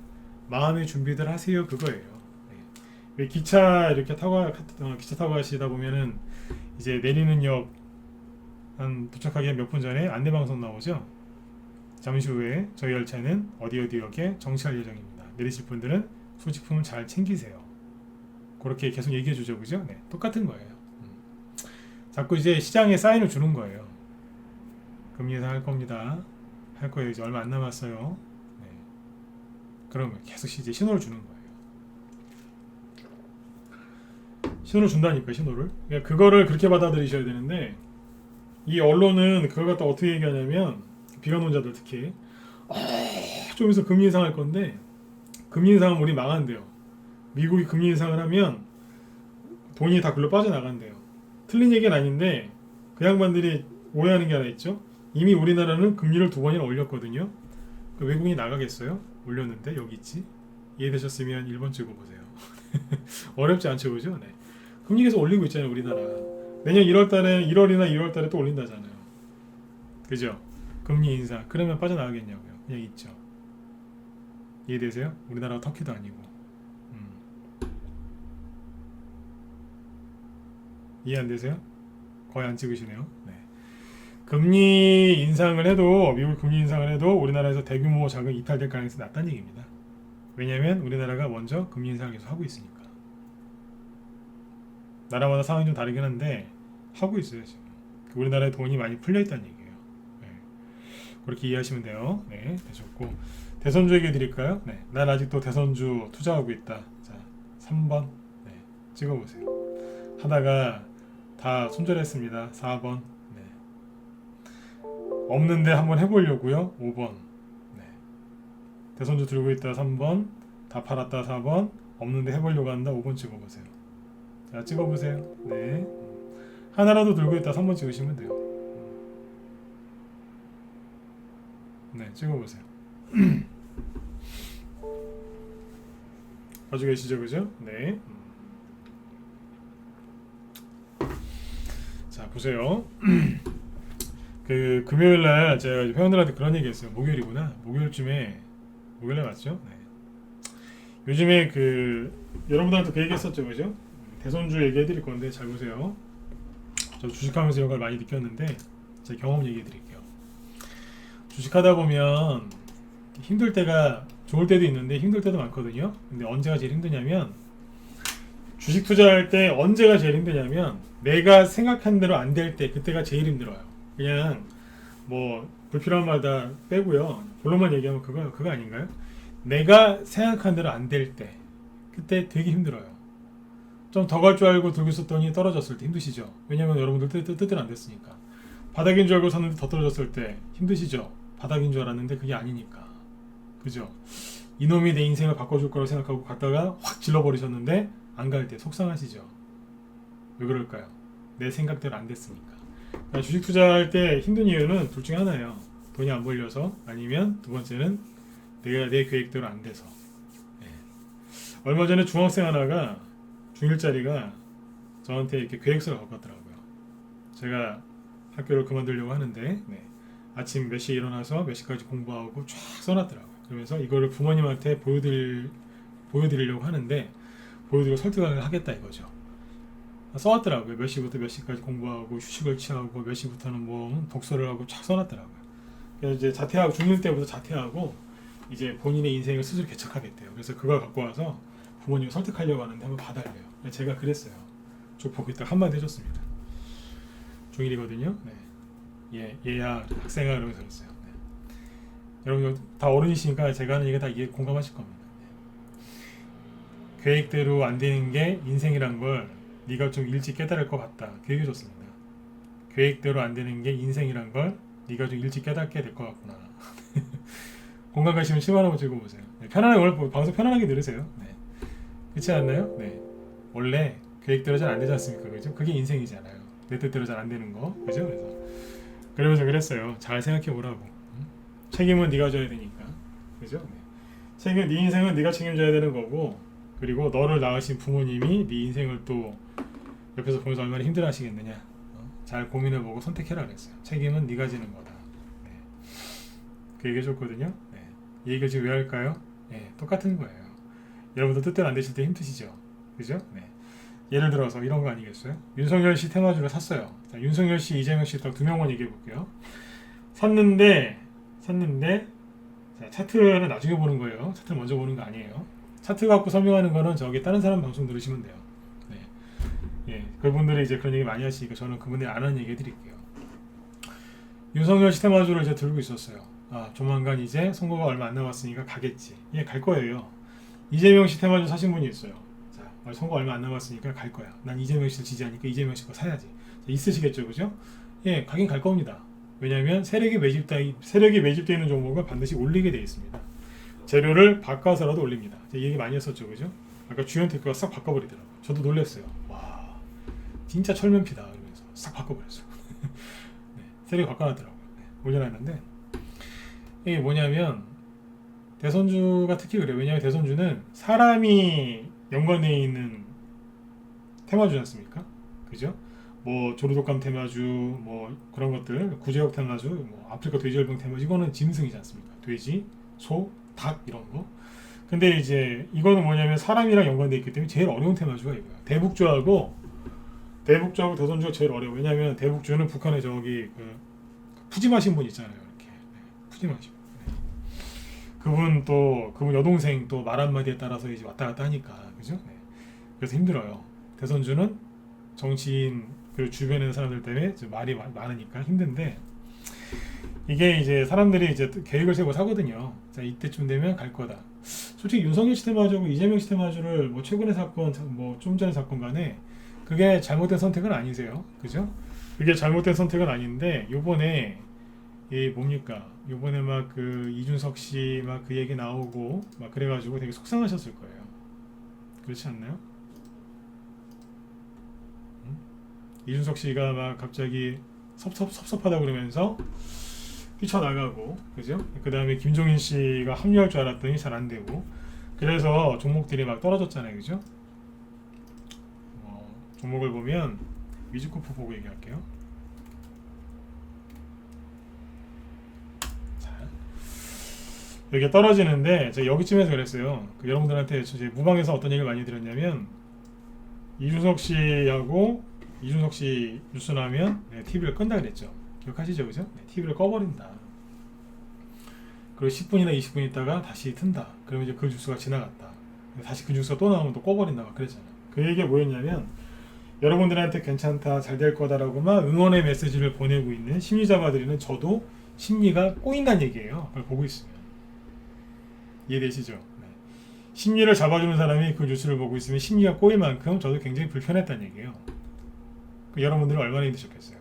마음의 준비들 하세요 그거예요. 네. 기차 이렇게 기차 타고 가시다 보면은 이제 내리는 역 한 도착하기 몇 분 전에 안내방송 나오죠. 잠시 후에 저희 열차는 어디 역에 정차할 예정입니다. 내리실 분들은 소지품을 잘 챙기세요. 그렇게 계속 얘기해 주죠, 그죠? 네, 똑같은 거예요. 자꾸 이제 시장에 사인을 주는 거예요. 금리 인상 할 겁니다. 할 거예요. 이제 얼마 안 남았어요. 네. 그러면 계속 이제 신호를 주는 거예요. 신호를 준다니까 신호를. 그러니까 그거를 그렇게 받아들이셔야 되는데. 이 언론은 그걸 갖다 어떻게 얘기하냐면 비관론자들 특히 좀 있어 금리 인상할 건데 금리 인상은 우리 망한대요. 미국이 금리 인상을 하면 돈이 다 글로 빠져나간대요. 틀린 얘기는 아닌데 그 양반들이 오해하는 게 하나 있죠. 이미 우리나라는 금리를 2번이나 올렸거든요. 그 외국인이 나가겠어요? 올렸는데 여기 있지. 이해되셨으면 1번 찍어보세요. 어렵지 않죠, 그죠? 네. 금리 계속 올리고 있잖아요, 우리나라. 내년 1월이나 2월달에 또 올린다잖아요. 그죠? 금리 인상. 그러면 빠져나가겠냐고요. 그냥 있죠. 이해되세요? 우리나라가 터키도 아니고. 이해 안 되세요? 거의 안 찍으시네요. 네. 금리 인상을 해도 미국 금리 인상을 해도 우리나라에서 대규모 자금 이탈될 가능성이 낮다는 얘기입니다. 왜냐하면 우리나라가 먼저 금리 인상을 계속 하고 있으니까. 나라마다 상황이 좀 다르긴 한데 하고 있어요 지금. 우리나라에 돈이 많이 풀려 있다는 얘기예요. 네. 그렇게 이해하시면 돼요. 네, 되셨고 대선주 얘기해 드릴까요? 네, 난 아직도 대선주 투자하고 있다. 자, 3번 네, 찍어보세요. 하다가 다 손절했습니다. 4번. 네. 없는데 한번 해보려고요. 5번. 네. 대선주 들고 있다 3번. 다 팔았다 4번. 없는데 해보려고 한다 5번 찍어보세요. 자, 찍어보세요. 네. 하나라도 들고 있다 3번 찍으시면 돼요. 네, 찍어보세요. 가지고 계시죠, 그죠? 네. 자, 보세요. 그 금요일날 제가 회원들한테 그런 얘기했어요. 목요일이구나. 목요일날 맞죠? 네. 요즘에 그 여러분들한테 그 얘기했었죠, 그죠? 대선주 얘기해드릴 건데 잘 보세요. 저 주식하면서 이런 걸 많이 느꼈는데 제 경험 얘기해드릴게요. 주식하다 보면 힘들 때가 좋을 때도 있는데 힘들 때도 많거든요. 근데 언제가 제일 힘드냐면 주식 투자할 때 언제가 제일 힘드냐면 내가 생각한 대로 안 될 때 그때가 제일 힘들어요. 그냥 뭐 불필요한 말 다 빼고요. 본론만 얘기하면 그거 아닌가요? 내가 생각한 대로 안 될 때 그때 되게 힘들어요. 좀 더 갈 줄 알고 들고 있었더니 떨어졌을 때 힘드시죠? 왜냐면 여러분들 뜻대로 안 됐으니까. 바닥인 줄 알고 샀는데 더 떨어졌을 때 힘드시죠? 바닥인 줄 알았는데 그게 아니니까. 그죠? 이놈이 내 인생을 바꿔줄 거라고 생각하고 갔다가 확 질러버리셨는데 안 갈 때 속상하시죠? 왜 그럴까요? 내 생각대로 안 됐으니까. 그러니까 주식 투자할 때 힘든 이유는 둘 중에 하나예요. 돈이 안 벌려서, 아니면 두 번째는 내가 내 계획대로 안 돼서. 네. 얼마 전에 중학생 하나가 중1짜리가 저한테 이렇게 계획서를 갖고 왔더라고요. 제가 학교를 그만두려고 하는데 네. 아침 몇 시에 일어나서 몇 시까지 공부하고 쫙 써놨더라고요. 그러면서 이거를 부모님한테 보여드리려고 하는데 보여드리고 설득을 하겠다 이거죠. 써왔더라고요. 몇 시부터 몇 시까지 공부하고 휴식을 취하고 몇 시부터는 뭐 독서를 하고 쫙 써놨더라고요. 그래서 이제 자퇴하고 중1 때부터 자퇴하고 이제 본인의 인생을 스스로 개척하겠대요. 그래서 그걸 갖고 와서 부모님을 설득하려고 하는데 한번 봐달래요. 제가 그랬어요. 저 보고 있다가 한마디 해줬습니다. 중1이거든요. 네. 얘야 학생아 그러면서 그랬어요. 네. 여러분 다 어른이시니까 제가 하는 얘기 다 공감하실 겁니다. 네. 계획대로 안 되는 게 인생이란 걸 네가 좀 일찍 깨달을 것 같다. 그 얘기 줬습니다. 계획대로 안 되는 게 인생이란 걸 네가 좀 일찍 깨닫게 될 것 같구나. 공감 가시면 10만 원 찍어보세요. 네. 편안하게 오늘 방송 편안하게 들으세요. 네. 그렇지 않나요? 네. 원래 계획대로 잘 안 되지 않습니까? 그죠? 그게 인생이잖아요. 내 뜻대로 잘 안 되는 거. 그죠? 그러면서 그랬어요. 잘 생각해 보라고. 책임은 네가 져야 되니까. 그죠? 네. 네 인생은 네가 책임져야 되는 거고, 그리고 너를 낳으신 부모님이 네 인생을 또 옆에서 보면서 얼마나 힘들어 하시겠느냐. 잘 고민해보고 선택해라 그랬어요. 책임은 네가 지는 거다. 네. 그 얘기 해줬거든요. 네. 이 얘기를 지금 왜 할까요? 네. 똑같은 거예요. 여러분도 뜻대로 안 되실 때 힘드시죠? 그죠? 네. 예를 들어서 이런 거 아니겠어요? 윤석열 씨 테마주를 샀어요. 자, 윤석열 씨, 이재명 씨 딱 두 명만 얘기해 볼게요. 샀는데 자, 차트는 나중에 보는 거예요. 차트를 먼저 보는 거 아니에요. 차트 갖고 설명하는 거는 저기 다른 사람 방송 들으시면 돼요. 네. 예, 그분들이 이제 그런 얘기 많이 하시니까 저는 그분들이 안 하는 얘기 해드릴게요. 윤석열 씨 테마주를 이제 들고 있었어요. 아, 조만간 이제 선거가 얼마 안 남았으니까 가겠지. 예, 갈 거예요. 이재명 씨 테마주 사신 분이 있어요. 자, 선거 얼마 안 남았으니까 갈 거야. 난 이재명 씨를 지지하니까 이재명 씨 거 사야지. 자, 있으시겠죠, 그죠? 예, 가긴 갈 겁니다. 왜냐하면 세력이 매집되어 있는 종목은 반드시 올리게 되어 있습니다. 재료를 바꿔서라도 올립니다. 제가 얘기 많이 했었죠, 그죠? 아까 주연 테크가 싹 바꿔버리더라고요. 저도 놀랐어요. 와, 진짜 철면피다. 이러면서 싹 바꿔버렸어요. 네, 세력이 바꿔놨더라고요. 네, 올려놨는데 이게 뭐냐면 대선주가 특히 그래요. 왜냐하면 대선주는 사람이 연관되어 있는 테마주지 않습니까? 그죠? 뭐 조류독감 테마주, 뭐 그런 것들, 구제역 테마주, 뭐 아프리카 돼지열병 테마주, 이거는 짐승이지 않습니까? 돼지, 소, 닭 이런 거. 근데 이제 이거는 뭐냐면 사람이랑 연관되어 있기 때문에 제일 어려운 테마주가 이거예요. 대북주하고 대선주가 제일 어려워. 왜냐하면 대북주는 북한에 저기 그 푸짐하신 분 있잖아요. 이렇게 푸짐하신 분. 그분 여동생 또 말 한마디에 따라서 이제 왔다 갔다 하니까, 그죠? 네. 그래서 힘들어요. 대선주는 정치인 그리고 주변에 있는 사람들 때문에 말이 많으니까 힘든데, 이게 이제 사람들이 이제 계획을 세고 사거든요. 자, 이때쯤 되면 갈 거다. 솔직히 윤석열 시테마주고 이재명 시테마주를 뭐 최근에 사건, 뭐 좀 전에 사건 간에 그게 잘못된 선택은 아니세요. 그죠? 그게 잘못된 선택은 아닌데 요번에 이 뭡니까? 요번에 막 그 이준석 씨 막 그 얘기 나오고 막 그래가지고 되게 속상하셨을 거예요. 그렇지 않나요? 이준석 씨가 막 갑자기 섭섭하다 그러면서 뛰쳐나가고, 그죠? 그 다음에 김종인 씨가 합류할 줄 알았더니 잘 안 되고, 그래서 종목들이 막 떨어졌잖아요, 그죠? 종목을 보면 위즈코프 보고 얘기할게요. 자, 여기가 떨어지는데 제가 여기쯤에서 그랬어요. 그 여러분들한테 제 무방에서 어떤 얘기를 많이 드렸냐면 이준석 씨 뉴스 나면 TV를 끈다 그랬죠. 기억하시죠, 그죠? TV를 꺼버린다. 그리고 10분이나 20분 있다가 다시 튼다. 그러면 이제 그 뉴스가 지나갔다. 다시 그 뉴스가 또 나오면 또 꺼버린다. 막 그랬잖아요. 그 얘기가 뭐였냐면 여러분들한테 괜찮다, 잘 될 거다라고만 응원의 메시지를 보내고 있는 심리자마들이는 저도 심리가 꼬인다는 얘기예요. 그걸 보고 있으면. 이해되시죠? 네. 심리를 잡아주는 사람이 그 뉴스를 보고 있으면 심리가 꼬일 만큼 저도 굉장히 불편했다는 얘기예요. 여러분들은 얼마나 힘드셨겠어요.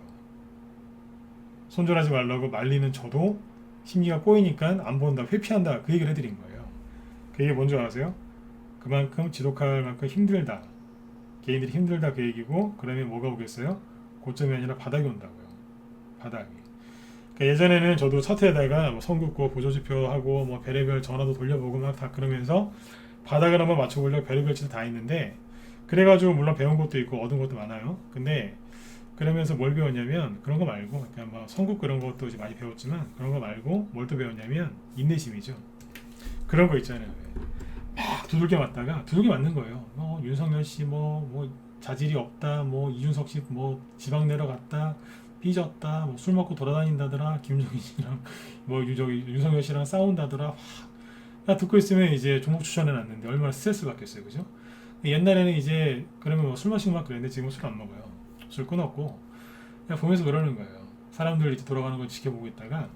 손절하지 말라고 말리는 저도 심리가 꼬이니까 안 본다, 회피한다, 그 얘기를 해드린 거예요. 그 얘기 뭔지 아세요? 그만큼 지독할 만큼 힘들다, 개인들이 힘들다, 그 얘기고, 그러면 뭐가 오겠어요? 고점이 아니라 바닥이 온다고요. 바닥이. 그러니까 예전에는 저도 차트에다가 뭐 선긋고 보조지표하고 뭐 별의별 전화도 돌려보고 막 다 그러면서 바닥을 한번 맞춰보려고 별의별 짓을 다 했는데, 그래가지고 물론 배운 것도 있고 얻은 것도 많아요. 근데 그러면서 뭘 배웠냐면 그런 거 말고, 그냥 뭐 선국 그런 것도 이제 많이 배웠지만 그런 거 말고 뭘 또 배웠냐면 인내심이죠. 그런 거 있잖아요. 막 두들겨 맞다가 두들겨 맞는 거예요. 윤석열 씨 뭐 자질이 없다, 뭐 이준석 씨 뭐 지방 내려갔다, 삐졌다, 뭐 술 먹고 돌아다닌다더라, 김정인 씨랑 뭐 윤석열 씨랑 싸운다더라. 나 듣고 있으면 이제 종목 추천해 놨는데 얼마나 스트레스 받겠어요, 그죠? 옛날에는 이제 그러면 뭐 술 마시고 막 그랬는데 지금은 술 안 먹어요. 술 끊었고 그냥 보면서 그러는 거예요. 사람들 이제 돌아가는 걸 지켜보고 있다가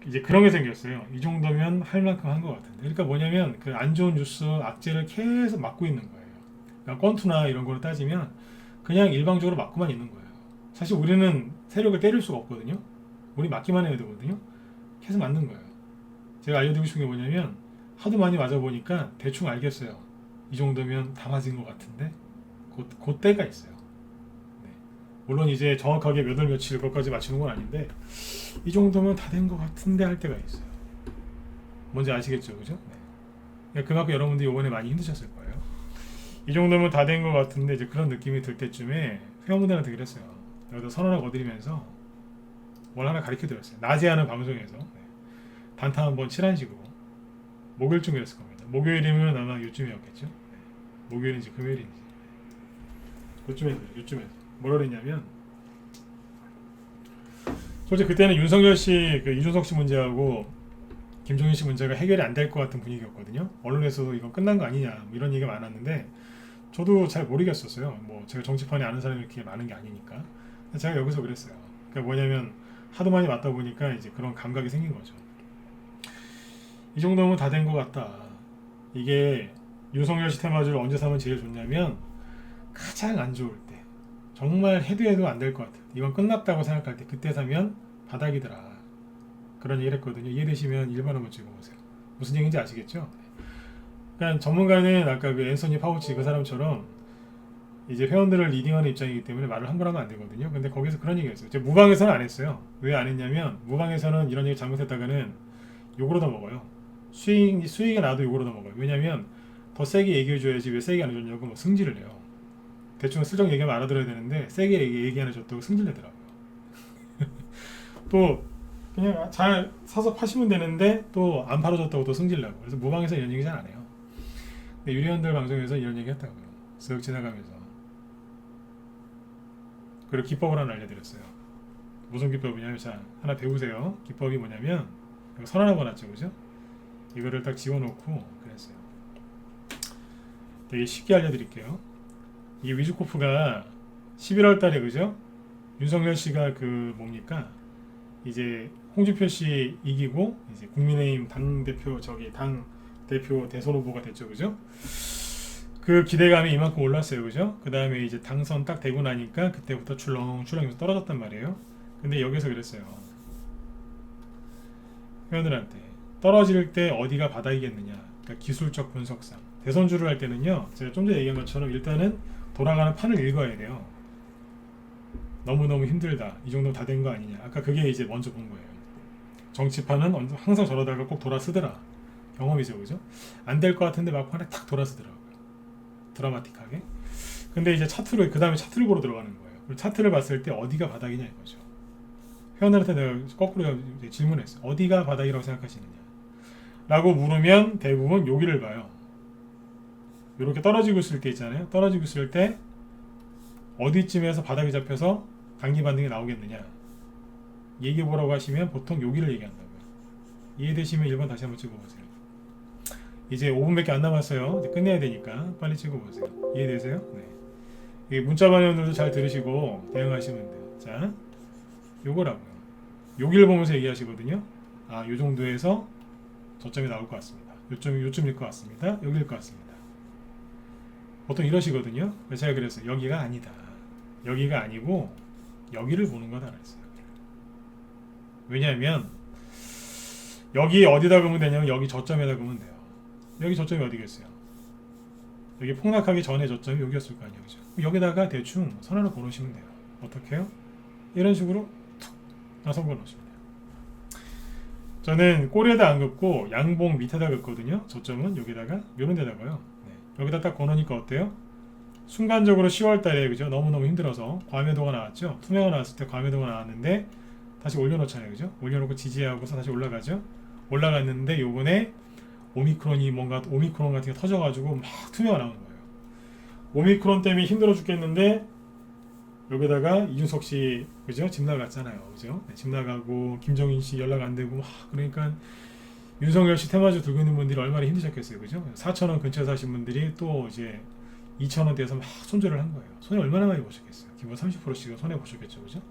이제 그런 게 생겼어요. 이 정도면 할 만큼 한 것 같은데. 그러니까 뭐냐면 그 안 좋은 뉴스 악재를 계속 막고 있는 거예요. 그러니까 건투나 이런 거를 따지면 그냥 일방적으로 막고만 있는 거예요. 사실 우리는 세력을 때릴 수가 없거든요. 우리 막기만 해야 되거든요. 계속 맞는 거예요. 제가 알려드리고 싶은 게 뭐냐면 하도 많이 맞아보니까 대충 알겠어요. 이 정도면 다 맞은 것 같은데 그때가 있어요. 네. 물론 이제 정확하게 몇 월 며칠 그것까지 맞추는 건 아닌데 이 정도면 다 된 것 같은데 할 때가 있어요. 뭔지 아시겠죠, 그죠? 네. 그만큼 여러분들이 이번에 많이 힘드셨을 거예요. 이 정도면 다 된 것 같은데 이제 그런 느낌이 들 때쯤에 회원분들한테 그랬어요. 여기다 선언을 거드리면서 뭘 하나 가르쳐 드렸어요. 낮에 하는 방송에서 단타 한번 치란 식으로 목요일쯤이었을 겁니다. 목요일이면 아마 요즘이었겠죠. 목요일인지 금요일인지 요쯤에서 뭐라 그랬냐면 솔직히 그때는 윤석열 씨, 그 이준석 씨 문제하고 김종인 씨 문제가 해결이 안 될 것 같은 분위기였거든요. 언론에서도 이건 끝난 거 아니냐 뭐 이런 얘기가 많았는데 저도 잘 모르겠었어요. 뭐 제가 정치판에 아는 사람이 이렇게 많은 게 아니니까. 제가 여기서 그랬어요. 그러니까 뭐냐면 하도 많이 맞다 보니까 이제 그런 감각이 생긴 거죠. 이 정도면 다 된 것 같다. 이게 윤석열 씨 테마주를 언제 사면 제일 좋냐면 가장 안 좋을 때, 정말 해도 안 될 것 같아, 이건 끝났다고 생각할 때 그때 사면 바닥이더라. 그런 얘기를 했거든요. 이해되시면 1번 한번 찍어보세요. 무슨 얘기인지 아시겠죠? 그러니까 전문가는 아까 그 앤서니 파우치 그 사람처럼 이제 회원들을 리딩하는 입장이기 때문에 말을 함부로 하면 안 되거든요. 근데 거기서 그런 얘기했어요. 제가 무방에서는 안 했어요. 왜 안 했냐면 무방에서는 이런 얘기 잘못했다가는 욕으로 더 먹어요. 수익이 나도 욕으로 더 먹어요. 왜냐면 더 세게 얘기해줘야지 왜 세게 안 해줬냐고 뭐 승질을 내요. 대충 슬쩍 얘기하면 알아들어야 되는데 세게 얘기 안 해줬다고 승질내더라고요. 또 그냥 잘 사서 파시면 되는데 또 안 팔아줬다고 또 승질내고. 그래서 무방에서 이런 얘기 잘 안 해요. 근데 유리원들 방송에서 이런 얘기 했다고요. 쓱 지나가면서. 그리고 기법을 하나 알려드렸어요. 무슨 기법이냐면, 자, 하나 배우세요. 기법이 뭐냐면 선언하고 놨죠, 그죠? 이거를 딱 지워놓고 그랬어요. 되게 쉽게 알려드릴게요. 이 위즈코프가 11월 달에, 그죠? 윤석열 씨가 그 뭡니까? 이제 홍준표 씨 이기고 이제 국민의힘 당 대표 대선 후보가 됐죠, 그죠? 그 기대감이 이만큼 올랐어요, 그죠? 그 다음에 이제 당선 딱 되고 나니까 그때부터 출렁출렁해서 떨어졌단 말이에요. 근데 여기서 그랬어요. 회원들한테 떨어질 때 어디가 바닥이겠느냐. 그러니까 기술적 분석상 대선주를 할 때는요, 제가 좀 전에 얘기한 것처럼 일단은 돌아가는 판을 읽어야 돼요. 너무너무 힘들다. 이 정도 다 된 거 아니냐. 아까 그게 이제 먼저 본 거예요. 정치판은 항상 저러다가 꼭 돌아서더라. 경험이죠, 그죠? 안 될 것 같은데 막판에 탁 돌아서더라고요. 드라마틱하게. 근데 이제 차트를, 그 다음에 차트를 보러 들어가는 거예요. 그리고 차트를 봤을 때 어디가 바닥이냐 이거죠. 회원들한테 내가 거꾸로 질문했어요. 어디가 바닥이라고 생각하시느냐 라고 물으면 대부분 여기를 봐요. 이렇게 떨어지고 있을 때 있잖아요. 떨어지고 있을 때 어디쯤에서 바닥이 잡혀서 단기 반등이 나오겠느냐 얘기해보라고 하시면 보통 여기를 얘기한다고요. 이해되시면 1번 다시 한번 찍어보세요. 이제 5분밖에 안 남았어요. 이제 끝내야 되니까 빨리 찍어보세요. 이해되세요? 네. 이 문자 반영들도 잘 들으시고 대응하시면 돼요. 자, 요거라고요. 여기를 보면서 얘기하시거든요. 아, 요 정도에서 저점이 나올 것 같습니다. 요점일 것 같습니다. 여기일 것 같습니다. 보통 이러시거든요. 그래서 제가 그랬어요. 여기가 아니다. 여기가 아니고 여기를 보는 거다 그랬어요. 왜냐하면 여기 어디다 그으면 되냐면 여기 저점에다 그으면 돼요. 여기 저점이 어디겠어요? 여기 폭락하기 전에 저점이 여기였을 거 아니에요. 그죠? 여기다가 대충 선 하나 그어놓으시면 돼요. 어떻게 해요? 이런 식으로 툭 나서 그어놓으시면 돼요. 저는 꼬리에다 안 긋고 양봉 밑에다 긋거든요. 저점은 여기다가 이런 데다가요. 네. 여기다 딱 그어놓으니까 어때요? 순간적으로 10월달에 그죠? 너무너무 힘들어서 과매도가 나왔죠. 투매가 나왔을 때 과매도가 나왔는데 다시 올려놓잖아요. 그죠? 올려놓고 지지하고서 다시 올라가죠. 올라갔는데 요번에 오미크론이 뭔가 오미크론 같은 게 터져가지고 막 투매가 나오는 거예요. 오미크론 때문에 힘들어 죽겠는데 여기다가 이준석 씨 그죠? 집 나갔잖아요. 그죠? 네, 집 나가고 김정인 씨 연락 안 되고 막 그러니까 윤석열 씨 테마주 들고 있는 분들이 얼마나 힘드셨겠어요. 그죠? 4,000원 근처에 사신 분들이 또 이제 2,000원대에서 막 손절을 한 거예요. 손해 얼마나 많이 보셨겠어요. 기본 30%씩은 손해 보셨겠죠. 그죠?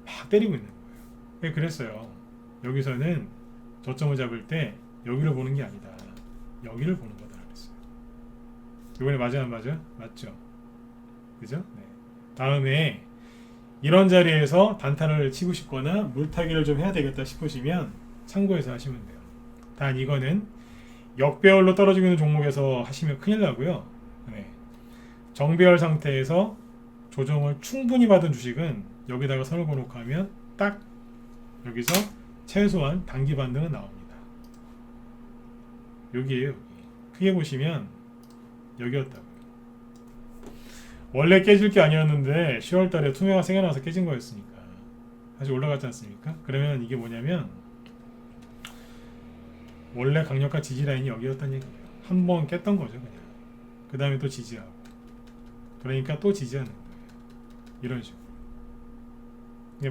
막 때리고 있는 거예요. 왜 그랬어요. 여기서는 저점을 잡을 때 여기를 보는 게 아니다. 여기를 보는 거다 그랬어요. 이번에 맞아요, 안 맞아요? 맞죠? 그죠? 네. 다음에 이런 자리에서 단타를 치고 싶거나 물타기를 좀 해야 되겠다 싶으시면 참고해서 하시면 돼요. 단 이거는 역배열로 떨어지고 있는 종목에서 하시면 큰일 나고요. 네. 정배열 상태에서 조정을 충분히 받은 주식은 여기다가 선을 그어놓고 하면 딱 여기서 최소한 단기 반등은 나옵니다. 여기에요. 여기. 크게 보시면 여기였다고요. 원래 깨질 게 아니었는데 10월달에 투매가 생겨나서 깨진 거였으니까 다시 올라갔지 않습니까? 그러면 이게 뭐냐면 원래 강력한 지지 라인이 여기였다는 얘기예요. 한 번 깼던 거죠 그냥. 그 다음에 또 지지하고 그러니까 또 지지하는 거예요. 이런 식으로.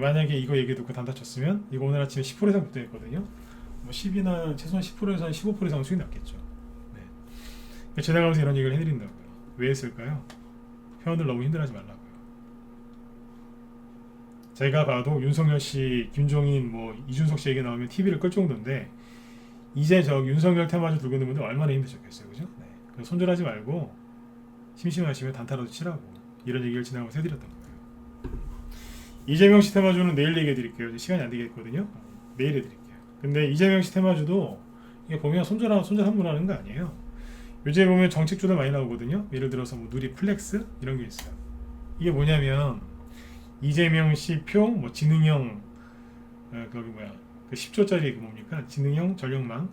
만약에 이거 얘기 듣고 단타 쳤으면 이거 오늘 아침에 10% 이상 급등했거든요. 뭐 10이나 최소한 10%에서 15% 이상 수익 났겠죠. 네. 지나가면서 이런 얘기를 해드린다고요. 왜 했을까요? 회원들 너무 힘들어하지 말라고요. 제가 봐도 윤석열 씨, 김종인, 뭐 이준석 씨 얘기 나오면 TV를 끌 정도인데 이제 저 윤석열 테마주 들고 있는 분들 얼마나 힘드셨겠어요, 그죠? 네. 그래서 손절하지 말고 심심하시면 단타라도 치라고 이런 얘기를 지나가면서 해드렸던 거예요. 이재명 씨 테마주는 내일 얘기해 드릴게요. 시간이 안 되겠거든요. 내일 해드릴게요. 근데 이재명 씨 테마주도 이게 보면 손절 한 번 하는 거 아니에요. 요즘에 보면 정책주들 많이 나오거든요. 예를 들어서 뭐 누리플렉스 이런 게 있어요. 이게 뭐냐면 이재명 씨 표, 뭐 지능형 거기 뭐야 그 10조짜리 그 뭡니까 지능형 전력망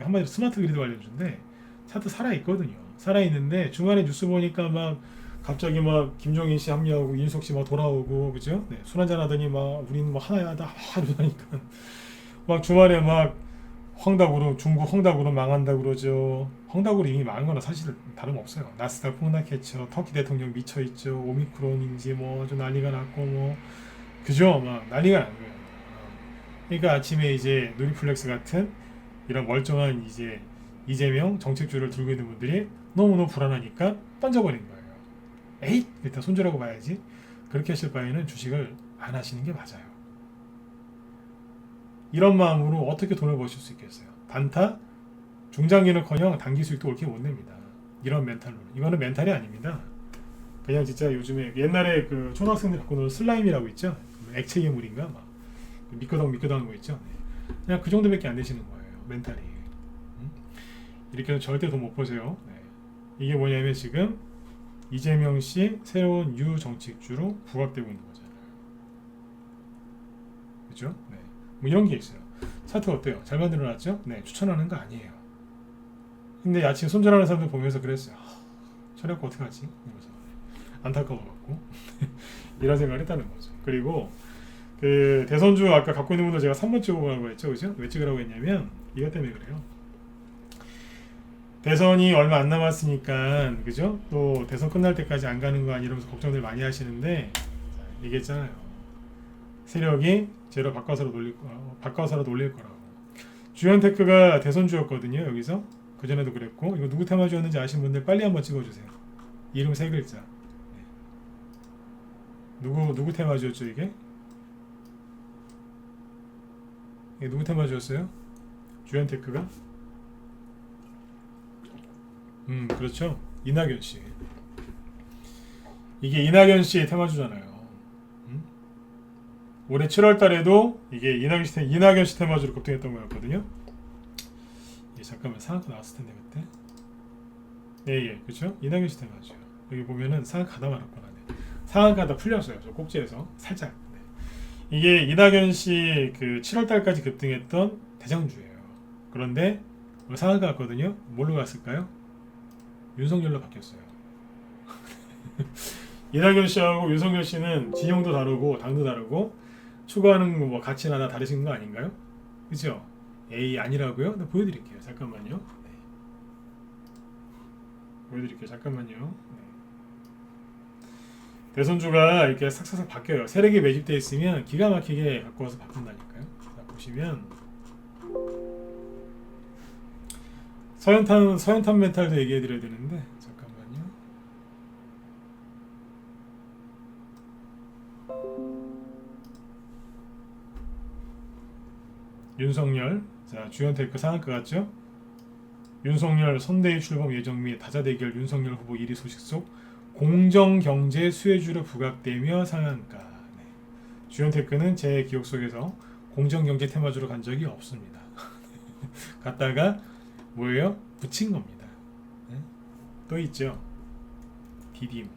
한마디로 스마트 그리드 관련주인데 차트 살아 있거든요. 살아 있는데 중간에 뉴스 보니까 막 갑자기 막 김종인 씨 합류하고 이준석 씨 막 돌아오고 그죠? 네, 술 한잔 하더니 막 우리는 뭐 하나야다 이러니까 막 주말에 막 황닭으로 중국 황닭으로 망한다 그러죠. 황닭으로 이미 망한 거나 사실 다름없어요. 나스닥 폭락했죠. 터키 대통령 미쳐있죠. 오미크론인지 뭐 아주 난리가 났고 뭐 그죠? 막 난리가 난 거예요. 그러니까 아침에 이제 누리플렉스 같은 이런 멀쩡한 이제 이재명 정책주를 들고 있는 분들이 너무너무 불안하니까 던져버린 거예요. 에잇! 일단 손절하고 봐야지. 그렇게 하실 바에는 주식을 안 하시는 게 맞아요. 이런 마음으로 어떻게 돈을 버실 수 있겠어요? 단타, 중장기는커녕 단기 수익도 옳게 못 냅니다. 이런 멘탈로. 이거는 멘탈이 아닙니다. 그냥 진짜 요즘에 옛날에 그 초등학생들 갖고 노는 슬라임이라고 있죠. 액체 괴물인가 막 미끄덩미끄덩 하는 거 있죠. 네. 그냥 그 정도밖에 안 되시는 거예요. 멘탈이. 이렇게는 절대 돈 못 버세요. 네. 이게 뭐냐면 지금 이재명 씨 새로운 유정책주로 부각되고 있는 거잖아요. 그죠? 네. 뭐 이런 게 있어요. 차트 어때요? 잘 만들어놨죠? 네, 추천하는 거 아니에요. 근데 아침 손절하는 사람들 보면서 그랬어요. 저래갖고 어떡하지? 이러면서 안타까워갖고 이런 생각을 했다는 거죠. 그리고 그 대선주 아까 갖고 있는 분들 제가 3번 찍어보라고 했죠, 그죠? 왜 찍으라고 했냐면 이것 때문에 그래요. 대선이 얼마 안 남았으니까, 그죠? 또 대선 끝날 때까지 안 가는 거 아니면서 걱정들 많이 하시는데, 얘기했잖아요. 세력이 제로 바꿔서라도 올릴 거라고. 주연테크가 대선주였거든요, 여기서. 그전에도 그랬고, 이거 누구 테마주였는지 아시는 분들 빨리 한번 찍어주세요. 이름 3글자. 네. 누구 테마주였죠, 이게? 이게 누구 테마주였어요? 주연테크가? 그렇죠. 이낙연 씨. 이게 이낙연 씨의 테마주잖아요. 올해 7월 달에도 이게 이낙연 씨 테마주로 급등했던 거였거든요. 예, 잠깐만 상한가 나왔을 텐데 그때. 예, 그렇죠. 이낙연 씨 테마주요. 여기 보면은 상한가다 말았구나. 네. 상한가다 풀렸어요. 저 꼭지에서 살짝. 네. 이게 이낙연 씨 그 7월 달까지 급등했던 대장주예요. 그런데 상한가 갔거든요. 뭘로 갔을까요? 윤석열로 바뀌었어요. 이낙연 씨하고 윤석열 씨는 진영도 다르고 당도 다르고 추구하는 뭐 가치나 다 다르신 거 아닌가요? 그죠? 에이 아니라고요? 네, 보여드릴게요. 잠깐만요. 네. 보여드릴게요. 잠깐만요. 네. 대선주가 이렇게 싹싹싹 바뀌어요. 세력이 매집되어 있으면 기가 막히게 갖고 와서 바꾼다니까요. 자, 보시면 서현탄 멘탈도 얘기해드려야 되는데 잠깐만요. 윤석열, 자 주연테크 상한가 같죠? 윤석열 선대위 출범 예정 및 다자대결 윤석열 후보 1위 소식 속 공정경제 수혜주로 부각되며 상한가. 네. 주연테크는 제 기억 속에서 공정경제 테마주로 간 적이 없습니다. 갔다가 뭐예요? 붙인 겁니다. 네? 또 있죠. 디딤.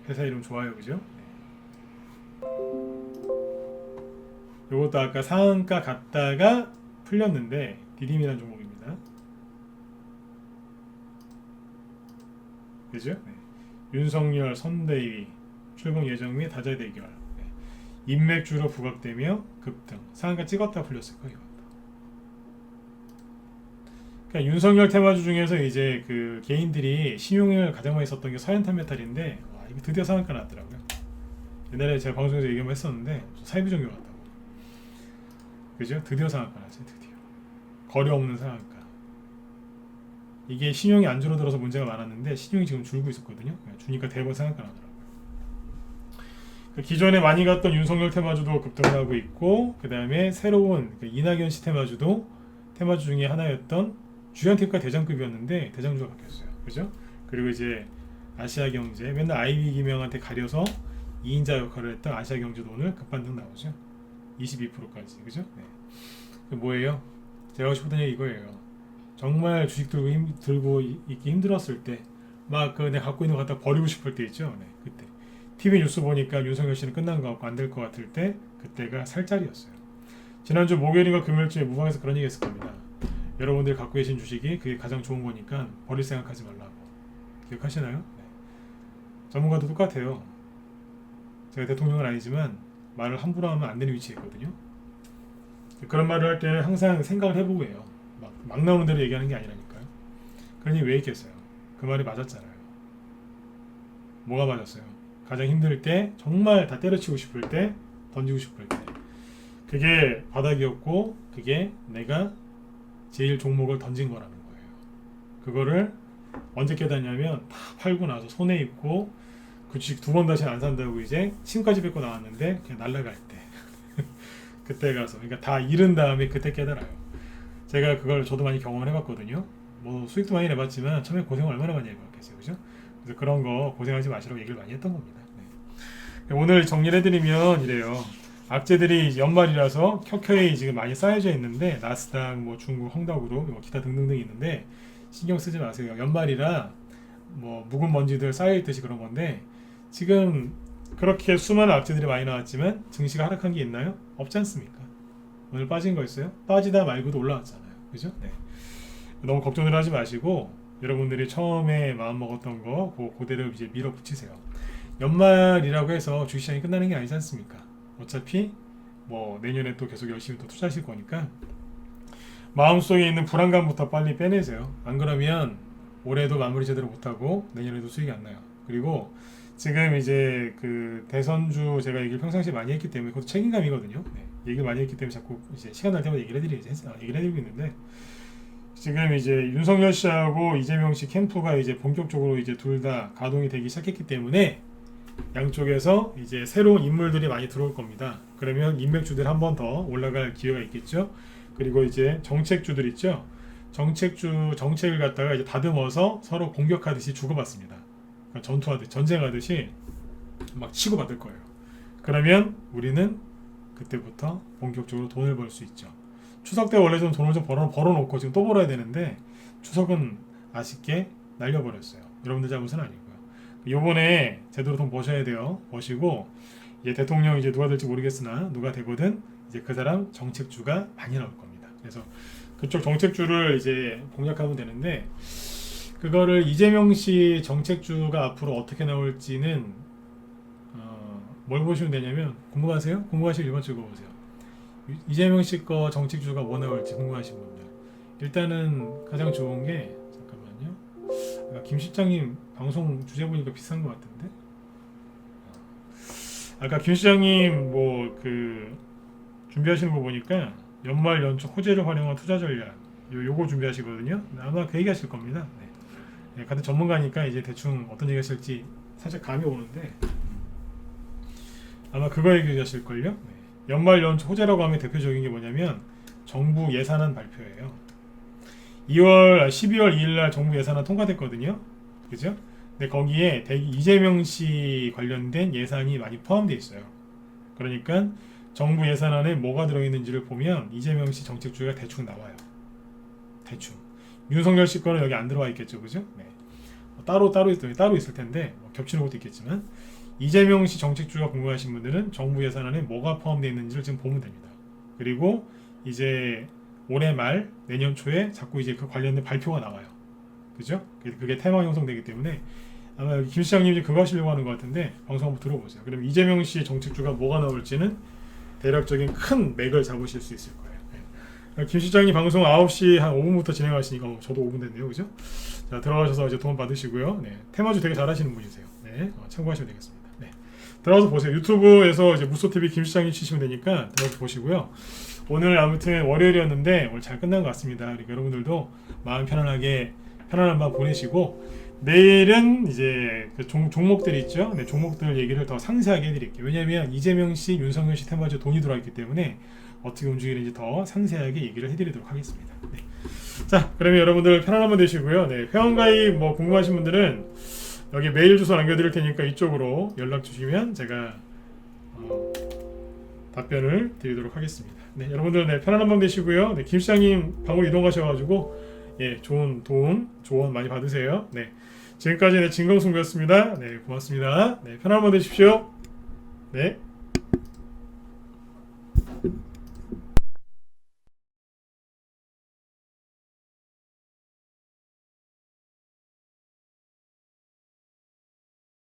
회사 이름 좋아요, 그죠? 네. 요것도 아까 상한가 갔다가 풀렸는데 디딤이라는 종목입니다. 그죠? 네. 윤석열 선대위 출범 예정 및 다자 대결. 네. 인맥주로 부각되며 급등. 상한가 찍었다 풀렸을 거예요. 그러니까 윤석열 테마주 중에서 이제 그 개인들이 신용을 가장 많이 썼던 게 서현탄 메탈인데 와, 이거 드디어 상한가 났더라고요. 옛날에 제가 방송에서 얘기 한번 했었는데 사이비 종교 같다고. 그죠? 드디어 상한가 났어요. 드디어. 거래 없는 상한가. 이게 신용이 안 줄어들어서 문제가 많았는데 신용이 지금 줄고 있었거든요. 주니까 대번 상한가 나더라고요. 그 기존에 많이 갔던 윤석열 테마주도 급등을 하고 있고 그 다음에 새로운 그 이낙연 씨 테마주도 테마주 중에 하나였던 주연테크가 대장급이었는데 대장주가 바뀌었어요. 그죠? 그리고 이제 아시아경제 맨날 아이비 김영한테 가려서 2인자 역할을 했던 아시아경제도 오늘 급반등 나오죠. 22%까지. 그죠? 네. 그 뭐예요? 제가 하고 싶은 얘기 이거예요. 정말 주식 들고 있기 힘들었을 때 막 그 내가 갖고 있는 거 갖다 버리고 싶을 때 있죠. 네, 그때 TV 뉴스 보니까 윤석열 씨는 끝난 거 같고 안 될 것 같을 때 그때가 살 자리였어요. 지난주 목요일인가 금요일쯤에 무방에서 그런 얘기 했을 겁니다. 여러분들이 갖고 계신 주식이 그게 가장 좋은 거니까 버릴 생각하지 말라고. 기억하시나요? 네. 전문가도 똑같아요. 제가 대통령은 아니지만 말을 함부로 하면 안 되는 위치에 있거든요. 그런 말을 할 때는 항상 생각을 해보고 해요. 막 나오는 대로 얘기하는 게 아니라니까요. 그러니 왜 있겠어요? 그 말이 맞았잖아요. 뭐가 맞았어요? 가장 힘들 때 정말 다 때려치고 싶을 때 던지고 싶을 때 그게 바닥이었고 그게 내가 제일 종목을 던진 거라는 거예요. 그거를 언제 깨닫냐면 다 팔고 나서 손해 입고 그 주식 2번 다시 안 산다고 이제 침까지 뱉고 나왔는데 그냥 날아갈 때 그때 가서 그러니까 다 잃은 다음에 그때 깨달아요. 제가 그걸 저도 많이 경험을 해봤거든요. 뭐 수익도 많이 내봤지만 처음에 고생 얼마나 많이 해봤겠어요, 그죠? 그래서 그런 거 고생하지 마시라고 얘기를 많이 했던 겁니다. 네. 오늘 정리를 해드리면 이래요. 악재들이 연말이라서 켜켜이 지금 많이 쌓여져 있는데 나스닥, 뭐 중국 헝다그룹, 뭐 기타 등등등 있는데 신경 쓰지 마세요. 연말이라 뭐 묵은 먼지들 쌓여 있듯이 그런 건데 지금 그렇게 수많은 악재들이 많이 나왔지만 증시가 하락한 게 있나요? 없지 않습니까? 오늘 빠진 거 있어요? 빠지다 말고도 올라왔잖아요, 그죠? 네. 너무 걱정을 하지 마시고 여러분들이 처음에 마음 먹었던 거 그대로 이제 밀어붙이세요. 연말이라고 해서 주식시장이 끝나는 게 아니지 않습니까? 어차피 뭐 내년에 또 계속 열심히 또 투자하실 거니까 마음속에 있는 불안감부터 빨리 빼내세요. 안 그러면 올해도 마무리 제대로 못하고 내년에도 수익이 안 나요. 그리고 지금 이제 그 대선주 제가 얘기를 평상시에 많이 했기 때문에 그것도 책임감이거든요. 네. 얘기를 많이 했기 때문에 자꾸 이제 시간 날 때마다 얘기를 해드리고 있는데 지금 이제 윤석열 씨하고 이재명 씨 캠프가 이제 본격적으로 이제 둘 다 가동이 되기 시작했기 때문에 양쪽에서 이제 새로운 인물들이 많이 들어올 겁니다. 그러면 인맥주들 한 번 더 올라갈 기회가 있겠죠. 그리고 이제 정책주들 있죠. 정책을 갖다가 이제 다듬어서 서로 공격하듯이 주고받습니다. 그러니까 전투하듯이 전쟁하듯이 막 치고받을 거예요. 그러면 우리는 그때부터 본격적으로 돈을 벌 수 있죠. 추석 때 원래 좀 돈을 좀 벌어놓고 지금 또 벌어야 되는데 추석은 아쉽게 날려버렸어요. 여러분들 잘못은 아니고요. 요번에 제대로 돈 버셔야 돼요. 버시고 이제 대통령 이제 누가 될지 모르겠으나 누가 되거든 이제 그 사람 정책주가 많이 나올 겁니다. 그래서 그쪽 정책주를 이제 공략하면 되는데 그거를 이재명 씨 정책주가 앞으로 어떻게 나올지는 뭘 보시면 되냐면 궁금하세요? 궁금하시면 이번 주 읽어보세요. 이재명 씨 거 정책주가 뭐 나올지 궁금하신 분들 일단은 가장 좋은 게 잠깐만요. 김 실장님 방송 주제 보니까 비슷한 것 같은데 아까 김 실장님 뭐 그 준비하시는 거 보니까 연말 연초 호재를 활용한 투자 전략 요거 준비하시거든요. 아마 그 얘기 하실 겁니다. 네. 네, 같은 전문가니까 이제 대충 어떤 얘기 하실지 살짝 감이 오는데 아마 그거 얘기하실걸요. 네. 연말 연초 호재라고 하면 대표적인 게 뭐냐면 정부 예산안 발표예요. 12월 2일날 정부 예산안 통과됐거든요. 그죠? 근데 거기에 이재명 씨 관련된 예산이 많이 포함되어 있어요. 그러니까 정부 예산안에 뭐가 들어있는지를 보면 이재명 씨 정책주가 대충 나와요. 대충. 윤석열 씨 거는 여기 안 들어와 있겠죠, 그죠? 네. 따로 있을 텐데 뭐 겹치는 것도 있겠지만 이재명 씨 정책주가 궁금하신 분들은 정부 예산안에 뭐가 포함되어 있는지를 지금 보면 됩니다. 그리고 이제 올해 말 내년 초에 자꾸 이제 그 관련된 발표가 나와요. 그죠? 그게 테마 형성되기 때문에 아마 여기 김 시장님이 그거 하시려고 하는 것 같은데 방송 한번 들어보세요. 그럼 이재명 씨 정책주가 뭐가 나올지는 대략적인 큰 맥을 잡으실 수 있을 거예요. 네. 김 실장님 방송 9시 한 5분부터 진행하시니까 저도 5분 됐네요. 그죠? 자, 들어가셔서 이제 도움 받으시고요. 네. 테마주 되게 잘하시는 분이세요. 네. 참고하시면 되겠습니다. 네. 들어가서 보세요. 유튜브에서 이제 무소TV 김 실장님 치시면 되니까 들어가서 보시고요. 오늘 아무튼 월요일이었는데 오늘 잘 끝난 것 같습니다. 그러니까 여러분들도 마음 편안한 밤 보내시고 내일은 이제 그 종목들 있죠. 네, 종목들 얘기를 더 상세하게 해드릴게요. 왜냐하면 이재명 씨, 윤석열 씨 테마주 돈이 들어있기 때문에 어떻게 움직이는지 더 상세하게 얘기를 해드리도록 하겠습니다. 네. 자, 그러면 여러분들 편안한 밤 되시고요. 네, 회원가입 뭐 궁금하신 분들은 여기 메일 주소 남겨드릴 테니까 이쪽으로 연락 주시면 제가 답변을 드리도록 하겠습니다. 네, 여러분들 네, 편안한 밤 되시고요. 네, 김 시장님 방으로 이동하셔가지고 예, 좋은 도움, 조언 많이 받으세요. 네, 지금까지 네, 진검승부였습니다. 네, 고맙습니다. 네, 편안한 밤 되십시오. 네.